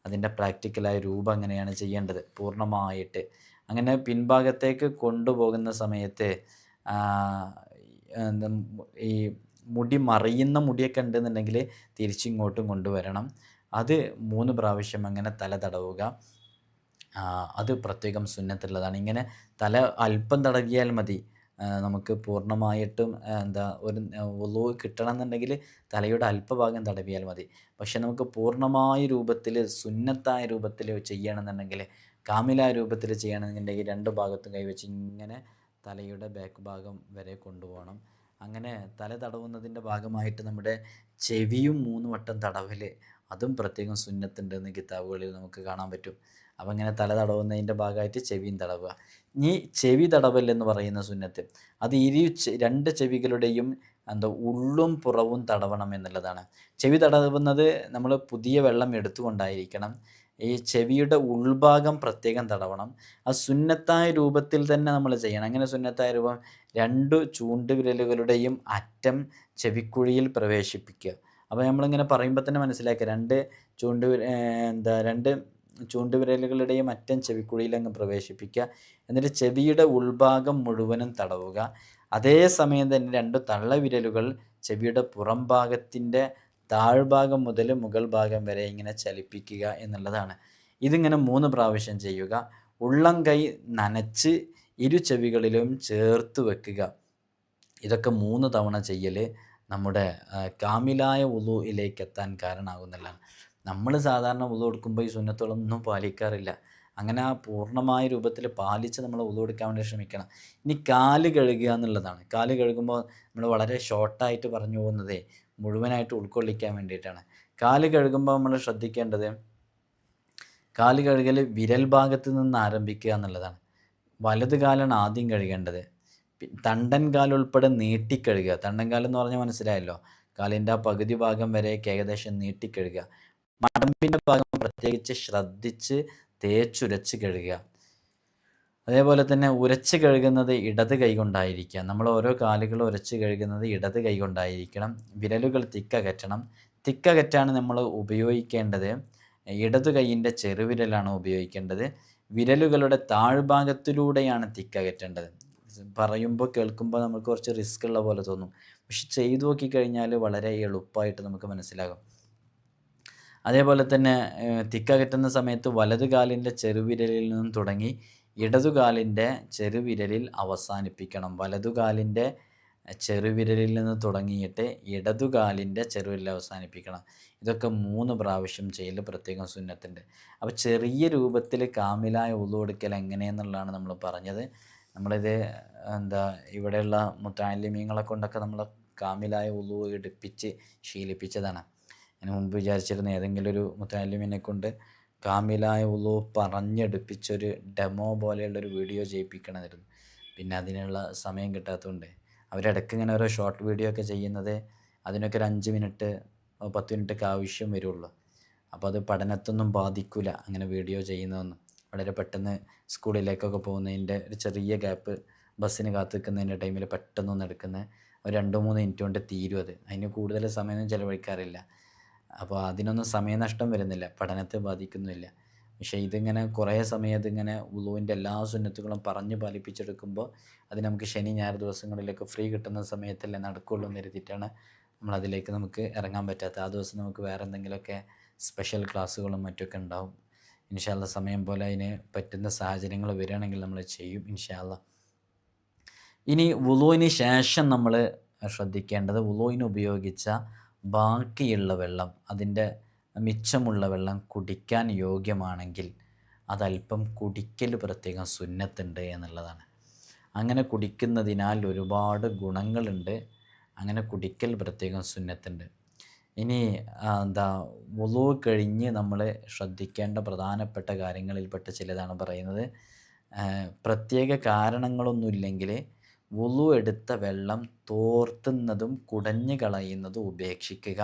Speaker 1: അതിൻ്റെ പ്രാക്ടിക്കലായ രൂപം അങ്ങനെയാണ് ചെയ്യേണ്ടത് പൂർണ്ണമായിട്ട്. അങ്ങനെ പിൻഭാഗത്തേക്ക് കൊണ്ടുപോകുന്ന സമയത്ത് ഈ മുടി മറിയുന്ന മുടിയൊക്കെ ഉണ്ടെന്നുണ്ടെങ്കിൽ തിരിച്ചിങ്ങോട്ടും കൊണ്ടുവരണം. അത് 3 പ്രാവശ്യം അങ്ങനെ തല തടവുക. അത് പ്രത്യേകം സുന്നത്തുള്ളതാണ്. ഇങ്ങനെ തല അല്പം തടവിയാൽ മതി. നമുക്ക് പൂർണ്ണമായിട്ടും ഒരു വുളു കിട്ടണം എന്നുണ്ടെങ്കിൽ തലയുടെ അല്പഭാഗം തടവിയാൽ മതി. പക്ഷെ നമുക്ക് പൂർണ്ണമായ രൂപത്തിൽ സുന്നത്തായ രൂപത്തിൽ ചെയ്യണമെന്നുണ്ടെങ്കിൽ, കാമിലായ രൂപത്തിൽ ചെയ്യണമെന്നുണ്ടെങ്കിൽ 2 ഭാഗത്തും കൈവച്ച് ഇങ്ങനെ തലയുടെ ബാക്ക് ഭാഗം വരെ കൊണ്ടുപോകണം. അങ്ങനെ തല തടവുന്നതിൻ്റെ ഭാഗമായിട്ട് നമ്മുടെ ചെവിയും 3 വട്ടം തടവൽ, അതും പ്രത്യേകം സുന്നത്തുണ്ടെന്ന് കിതാബുകളിൽ നമുക്ക് കാണാൻ പറ്റും. അപ്പോൾ ഇങ്ങനെ തല തടവുന്നതിൻ്റെ ഭാഗമായിട്ട് ചെവിയും തടവുക. ഈ ചെവി തടവൽ എന്ന് പറയുന്ന സുന്നത്ത്, അത് 2 ചെവികളുടെയും ഉള്ളും പുറവും തടവണം എന്നുള്ളതാണ്. ചെവി തടവുന്നത് നമ്മൾ പുതിയ വെള്ളം എടുത്തുകൊണ്ടായിരിക്കണം. ഈ ചെവിയുടെ ഉൾഭാഗം പ്രത്യേകം തടവണം. ആ സുന്നത്തായ രൂപത്തിൽ തന്നെ നമ്മൾ ചെയ്യണം. അങ്ങനെ സുന്നത്തായ രൂപം 2 ചൂണ്ടുവിരലുകളുടെയും അറ്റം ചെവിക്കുഴിയിൽ പ്രവേശിപ്പിക്കുക. അപ്പോൾ നമ്മളിങ്ങനെ പറയുമ്പോൾ തന്നെ മനസ്സിലാക്കുക, 2 ചൂണ്ടുവിരലുകളുടെയും അറ്റം ചെവിക്കുഴിയിൽ അങ്ങ് പ്രവേശിപ്പിക്കുക. എന്നിട്ട് ചെവിയുടെ ഉൾഭാഗം മുഴുവനും തടവുക. അതേസമയം തന്നെ 2 തള്ളവിരലുകൾ ചെവിയുടെ പുറം ഭാഗത്തിൻ്റെ താഴ്ഭാഗം മുതൽ മുകൾ ഭാഗം വരെ ഇങ്ങനെ ചലിപ്പിക്കുക എന്നുള്ളതാണ്. ഇതിങ്ങനെ 3 പ്രാവശ്യം ചെയ്യുക. ഉള്ളം കൈ നനച്ച് ഇരു ചെവികളിലും ചേർത്ത് വെക്കുക. ഇതൊക്കെ 3 തവണ ചെയ്യൽ നമ്മുടെ കാമിലായ വുളുയിലേക്ക് എത്താൻ കാരണമാകുന്നതാണ്. നമ്മൾ സാധാരണ വുളു എടുക്കുമ്പോൾ ഈ സുന്നത്തുകളൊന്നും പാലിക്കാറില്ല. അങ്ങനെ ആ പൂർണ്ണമായ രൂപത്തിൽ പാലിച്ച് നമ്മൾ വുളു എടുക്കാൻ വേണ്ടി ശ്രമിക്കണം. ഇനി കാല് കഴുകുക എന്നുള്ളതാണ്. കാല് കഴുകുമ്പോൾ നമ്മൾ വളരെ ഷോർട്ടായിട്ട് പറഞ്ഞു പോകുന്നതേ മുഴുവനായിട്ട് ഉൾക്കൊള്ളിക്കാൻ വേണ്ടിയിട്ടാണ്. കാല് കഴുകുമ്പോൾ നമ്മൾ ശ്രദ്ധിക്കേണ്ടത്, കാല് കഴുകൽ വിരൽ ഭാഗത്ത് നിന്ന് ആരംഭിക്കുക എന്നുള്ളതാണ്. വലത് കാലാണ് ആദ്യം കഴുകേണ്ടത്. തണ്ടൻ കാലുൾപ്പെടെ നീട്ടിക്കഴുകുക. തണ്ടൻ കാലെന്ന് പറഞ്ഞാൽ മനസ്സിലായല്ലോ. കാലിൻ്റെ ആ പകുതി ഭാഗം വരെയൊക്കെ ഏകദേശം നീട്ടിക്കഴുകുക. മടമ്പിൻ്റെ ഭാഗം പ്രത്യേകിച്ച് ശ്രദ്ധിച്ച് തേച്ചുരച്ച് കഴുകുക. അതേപോലെ തന്നെ ഉരച്ച് കഴുകുന്നത് ഇടത് കൈ കൊണ്ടായിരിക്കുക. നമ്മൾ ഓരോ കാലുകളും ഉരച്ച് കഴുകുന്നത് ഇടത് കൈ കൊണ്ടായിരിക്കണം. വിരലുകൾ തിക്കകറ്റണം. തിക്കകറ്റാണ് നമ്മൾ ഉപയോഗിക്കേണ്ടത്. ഇടതു കൈയിൻ്റെ ചെറുവിരലാണ് ഉപയോഗിക്കേണ്ടത്. വിരലുകളുടെ താഴ്ഭാഗത്തിലൂടെയാണ് തിക്കകറ്റേണ്ടത്. പറയുമ്പോൾ കേൾക്കുമ്പോൾ നമുക്ക് കുറച്ച് റിസ്ക് ഉള്ള പോലെ തോന്നും. പക്ഷെ ചെയ്തു നോക്കിക്കഴിഞ്ഞാൽ വളരെ എളുപ്പമായിട്ട് നമുക്ക് മനസ്സിലാകും. അതേപോലെ തന്നെ തിക്കകറ്റുന്ന സമയത്ത് വലതു കാലിൻ്റെ ചെറുവിരലിൽ നിന്നും തുടങ്ങി ഇടതുകാലിൻ്റെ ചെറുവിരലിൽ അവസാനിപ്പിക്കണം. വലതുകാലിൻ്റെ ചെറുവിരലിൽ നിന്ന് തുടങ്ങിയിട്ട് ഇടതുകാലിൻ്റെ ചെറുവിരലിൽ അവസാനിപ്പിക്കണം. ഇതൊക്കെ 3 പ്രാവശ്യം ചെയ്യൽ പ്രത്യേകം സുന്നത്തുണ്ട്. അപ്പോൾ ചെറിയ രൂപത്തിൽ കാമിലായ വുളു എടുക്കൽ എങ്ങനെയെന്നുള്ളതാണ് നമ്മൾ പറഞ്ഞത്. നമ്മളിത് ഇവിടെയുള്ള മുത്തഅല്ലിമീങ്ങളെ കൊണ്ടൊക്കെ നമ്മൾ കാമിലായ വുളു എടുപ്പിച്ച് ശീലിപ്പിച്ചതാണ്. ഞാൻ മുമ്പ് വിചാരിച്ചിരുന്ന ഏതെങ്കിലും ഒരു മുത്തഅല്ലിമിനെ കൊണ്ട് കാമിലായ വുളു പറഞ്ഞെടുപ്പിച്ചൊരു ഡെമോ പോലെയുള്ളൊരു വീഡിയോ ചെയ്യിപ്പിക്കണമായിരുന്നു. പിന്നെ അതിനുള്ള സമയം കിട്ടാത്തതുകൊണ്ട് അവരിടയ്ക്ക് ഇങ്ങനെ ഓരോ ഷോർട്ട് വീഡിയോ ഒക്കെ ചെയ്യുന്നത് അതിനൊക്കെ ഒരു 5 മിനിറ്റ് 10 മിനിറ്റൊക്കെ ആവശ്യം വരുള്ളൂ. അപ്പോൾ അത് പഠനത്തൊന്നും ബാധിക്കില്ല അങ്ങനെ വീഡിയോ ചെയ്യുന്നതൊന്നും. വളരെ പെട്ടെന്ന് സ്കൂളിലേക്കൊക്കെ പോകുന്നതിൻ്റെ ഒരു ചെറിയ ഗ്യാപ്പ്, ബസ്സിന് കാത്ത് നിൽക്കുന്നതിൻ്റെ ടൈമിൽ പെട്ടെന്നൊന്നും എടുക്കുന്നത് ഒരു 2-3 മിനിറ്റ് കൊണ്ട് തീരും. അതിന് കൂടുതൽ സമയമൊന്നും ചിലവഴിക്കാറില്ല. അപ്പോൾ അതിനൊന്നും സമയനഷ്ടം വരുന്നില്ല, പഠനത്തെ ബാധിക്കുന്നില്ല. പക്ഷേ ഇതിങ്ങനെ കുറേ സമയം ഇതിങ്ങനെ വുളുവിൻ്റെ എല്ലാ സുന്നത്തുകളും പറഞ്ഞ് പാലിപ്പിച്ചെടുക്കുമ്പോൾ അത് നമുക്ക് ശനി ഞായർ ദിവസങ്ങളിലൊക്കെ ഫ്രീ കിട്ടുന്ന സമയത്തല്ലേ നടക്കുള്ളൂ എന്ന് കരുതിയിട്ടാണ് നമ്മളതിലേക്ക് നമുക്ക് ഇറങ്ങാൻ പറ്റാത്ത. ആ ദിവസം നമുക്ക് വേറെ എന്തെങ്കിലുമൊക്കെ സ്പെഷ്യൽ ക്ലാസ്സുകളും മറ്റൊക്കെ ഉണ്ടാവും. ഇൻഷാ അല്ലാഹ് സമയം പോലെ അതിന് പറ്റുന്ന സാഹചര്യങ്ങൾ വരികയാണെങ്കിൽ നമ്മൾ ചെയ്യും ഇൻഷാ അല്ലാഹ്. ഇനി വുളുവിന് ശേഷം നമ്മൾ ശ്രദ്ധിക്കേണ്ടത്, വുളുവിന് ഉപയോഗിച്ച ബാക്കിയുള്ള വെള്ളം, അതിൻ്റെ മിച്ചമുള്ള വെള്ളം കുടിക്കാൻ യോഗ്യമാണെങ്കിൽ അതല്പം കുടിക്കൽ പ്രത്യേകം സുന്നത്തുണ്ട് എന്നുള്ളതാണ്. അങ്ങനെ കുടിക്കുന്നതിനാൽ ഒരുപാട് ഗുണങ്ങളുണ്ട്. അങ്ങനെ കുടിക്കൽ പ്രത്യേകം സുന്നത്തുണ്ട്. ഇനി വുളു കഴിഞ്ഞ് നമ്മൾ ശ്രദ്ധിക്കേണ്ട പ്രധാനപ്പെട്ട കാര്യങ്ങളിൽപ്പെട്ട ചിലതാണ് പറയുന്നത്. പ്രത്യേക കാരണങ്ങളൊന്നുമില്ലെങ്കിൽ വുളു എടുത്ത വെള്ളം തോർത്തുന്നതും കുടഞ്ഞു കളയുന്നതും ഉപേക്ഷിക്കുക.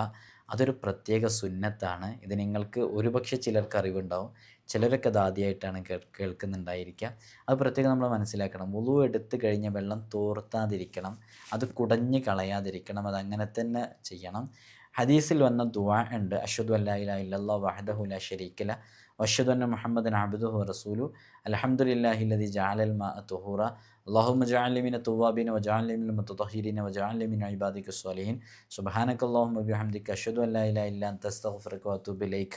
Speaker 1: അതൊരു പ്രത്യേക സുന്നത്താണ്. ഇത് നിങ്ങൾക്ക് ഒരുപക്ഷെ ചിലർക്ക് അറിവുണ്ടാവും, ചിലരൊക്കെ അത് ആദ്യമായിട്ടാണ് കേൾക്കുന്നുണ്ടായിരിക്കുക. അത് പ്രത്യേകം നമ്മൾ മനസ്സിലാക്കണം. വുളു എടുത്ത് കഴിഞ്ഞ വെള്ളം തോർത്താതിരിക്കണം, അത് കുടഞ്ഞു കളയാതിരിക്കണം, അതങ്ങനെ തന്നെ ചെയ്യണം. ഹദീസിൽ വന്ന ദുആ ഉണ്ട്. അഷ്ഹദു അല്ലാ ഇലാഹ ഇല്ലല്ലാഹു വഹ്ദഹു ലാ ശരീക ലഹു വഅഷ്ഹദു അന്ന മുഹമ്മദൻ അബ്ദുഹു വറസൂലുഹു അൽഹംദുലില്ലാഹില്ലദി ജഅലൽ മാഅ തുഹൂറ അല്ലാഹുമ്മ ജഅൽനി മിനത് തവ്വാബീന വജഅൽനി മിനൽ മുതതഹിരീന വജഅൽനി മിൻ ഇബാദിക്കസ് സ്വാലിഹീൻ സുബ്ഹാനക്കല്ലാഹുമ്മ വബിഹംദിക അഷ്ഹദു അല്ലാ ഇലാഹ ഇല്ല അൻത അസ്തഗ്ഫിറുക വഅതൂബു ഇലൈക്.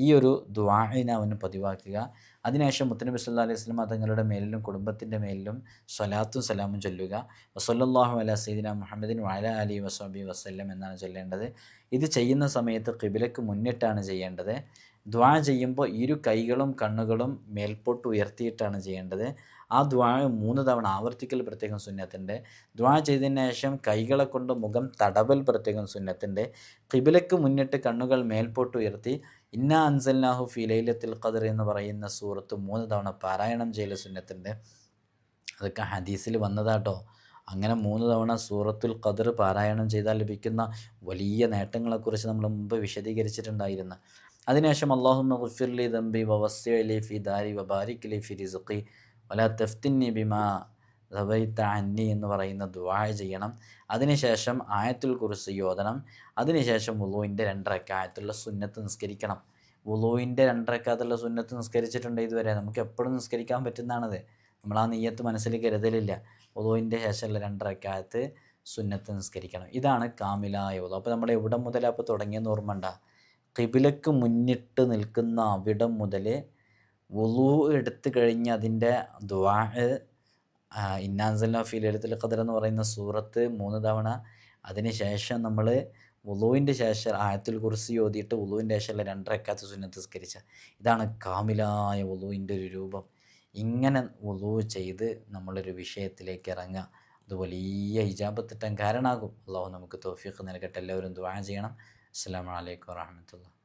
Speaker 1: ഈ ഒരു ദുആഇനെ അവന് പതിവാക്കുക. അതിനുശേഷം മുത്തനബി സല്ലല്ലാഹു അലൈഹി വസല്ലം തങ്ങളുടെ മേലിലും കുടുംബത്തിൻ്റെ മേലിലും സ്വലാത്തും സലാമും ചൊല്ലുക. വസല്ലല്ലാഹു അലാ സയ്യിദിനാ മുഹമ്മദിൻ വഅലാ ആലിഹി വസഹ്ബിഹി വസല്ലം എന്നാണ് ചൊല്ലേണ്ടത്. ഇത് ചെയ്യുന്ന സമയത്ത് ഖിബിലക്ക് മുന്നിട്ടാണ് ചെയ്യേണ്ടത്. ദുആ ചെയ്യുമ്പോൾ ഇരു കൈകളും കണ്ണുകളും മേൽപോട്ട് ഉയർത്തിയിട്ടാണ് ചെയ്യേണ്ടത്. ആ ദുആ 3 തവണ ആവർത്തിക്കൽ പ്രത്യേകം സുന്നത്തുണ്ട്. ദുആ ചെയ്തതിന് ശേഷം കൈകളെ കൊണ്ട് മുഖം തടവൽ പ്രത്യേകം സുന്നത്തുണ്ട്. ഖിബിലക്ക് മുന്നിട്ട് കണ്ണുകൾ മേൽപോട്ട് ഉയർത്തി ഇന്നാ അൻസൽനാഹു ഫീ ലൈലത്തുൽ ഖദ്ർ എന്ന് പറയുന്ന സൂറത്ത് 3 തവണ പാരായണം ചെയ്യൽ സുന്നത്തുണ്ട്. അതൊക്കെ ഹദീസിൽ വന്നതാട്ടോ. അങ്ങനെ 3 തവണ സൂറത്തുൽ ഖദ്ർ പാരായണം ചെയ്താൽ ലഭിക്കുന്ന വലിയ നേട്ടങ്ങളെക്കുറിച്ച് നമ്മൾ മുമ്പ് വിശദീകരിച്ചിട്ടുണ്ടായിരുന്നു. അതിനുശേഷം അല്ലാഹുമ്മ ഗ്ഫിർ ലി ദംബി വവസ്സി ലി ഫി ദാരി വബാരിക് ലി ഫി റിസ്ഖി വലാ തഫ്തിന്നി ബിമാ ദവൈത അന്നി എന്ന് പറയുന്ന ദുആ ചെയ്യണം. അതിനുശേഷം ആയത്തുൽ കുർസി ഓതണം. അതിനുശേഷം വുളുവിൻ്റെ 2 റക്അത്തുള്ള സുന്നത്ത് നിസ്കരിക്കണം. വുളുവിൻ്റെ 2 റക്അത്തുള്ള സുന്നത്ത് നിസ്കരിച്ചിട്ടുണ്ട് ഇതുവരെ. നമുക്ക് എപ്പോഴും നിസ്കരിക്കാൻ പറ്റുന്നതാണത്. നമ്മൾ ആ നിയ്യത്ത് മനസ്സിൽ കരുതലില്ല. വുളുവിൻ്റെ ശേഷമുള്ള 2 റക്അത്ത് സുന്നത്ത് നിസ്കരിക്കണം. ഇതാണ് കാമിലായ വുളു. അപ്പോൾ നമ്മൾ എവിടെ മുതലാണ് അപ്പോൾ തുടങ്ങിയെന്ന് ഓർമ്മണ്ട? ഖിബിലക്ക് മുന്നിട്ട് നിൽക്കുന്ന അവിടം മുതൽ വുളു എടുത്തു കഴിഞ്ഞ് അതിൻ്റെ ദുആ ഇന്നാ അൻസൽനാഹു ഫീ ലൈലത്തുൽ ഖദ്ർ എന്ന് പറയുന്ന സൂറത്ത് 3 തവണ, അതിന് ശേഷം നമ്മൾ വുളുവിൻ്റെ ശേഷം ആയത്തുൽ കുർസി ഓതിയിട്ട് വുളുവിൻ്റെ ശേഷമുള്ള 2 റക്അത്ത് സുന്നത്ത് നിസ്കരിച്ച, ഇതാണ് കാമിലായ വുളുവിൻ്റെ ഒരു രൂപം. ഇങ്ങനെ വുളു ചെയ്ത് നമ്മളൊരു വിഷയത്തിലേക്ക് ഇറങ്ങുക, അത് വലിയ ഇജാബത്ത് കിട്ടാൻ കാരണമാകും. അള്ളാഹു നമുക്ക് തൗഫീഖ് നൽകട്ടെ. എല്ലാവരും ദുആ ചെയ്യണം. അസ്സലാമു അലൈക്കും വറഹ്മത്തുള്ളാഹി.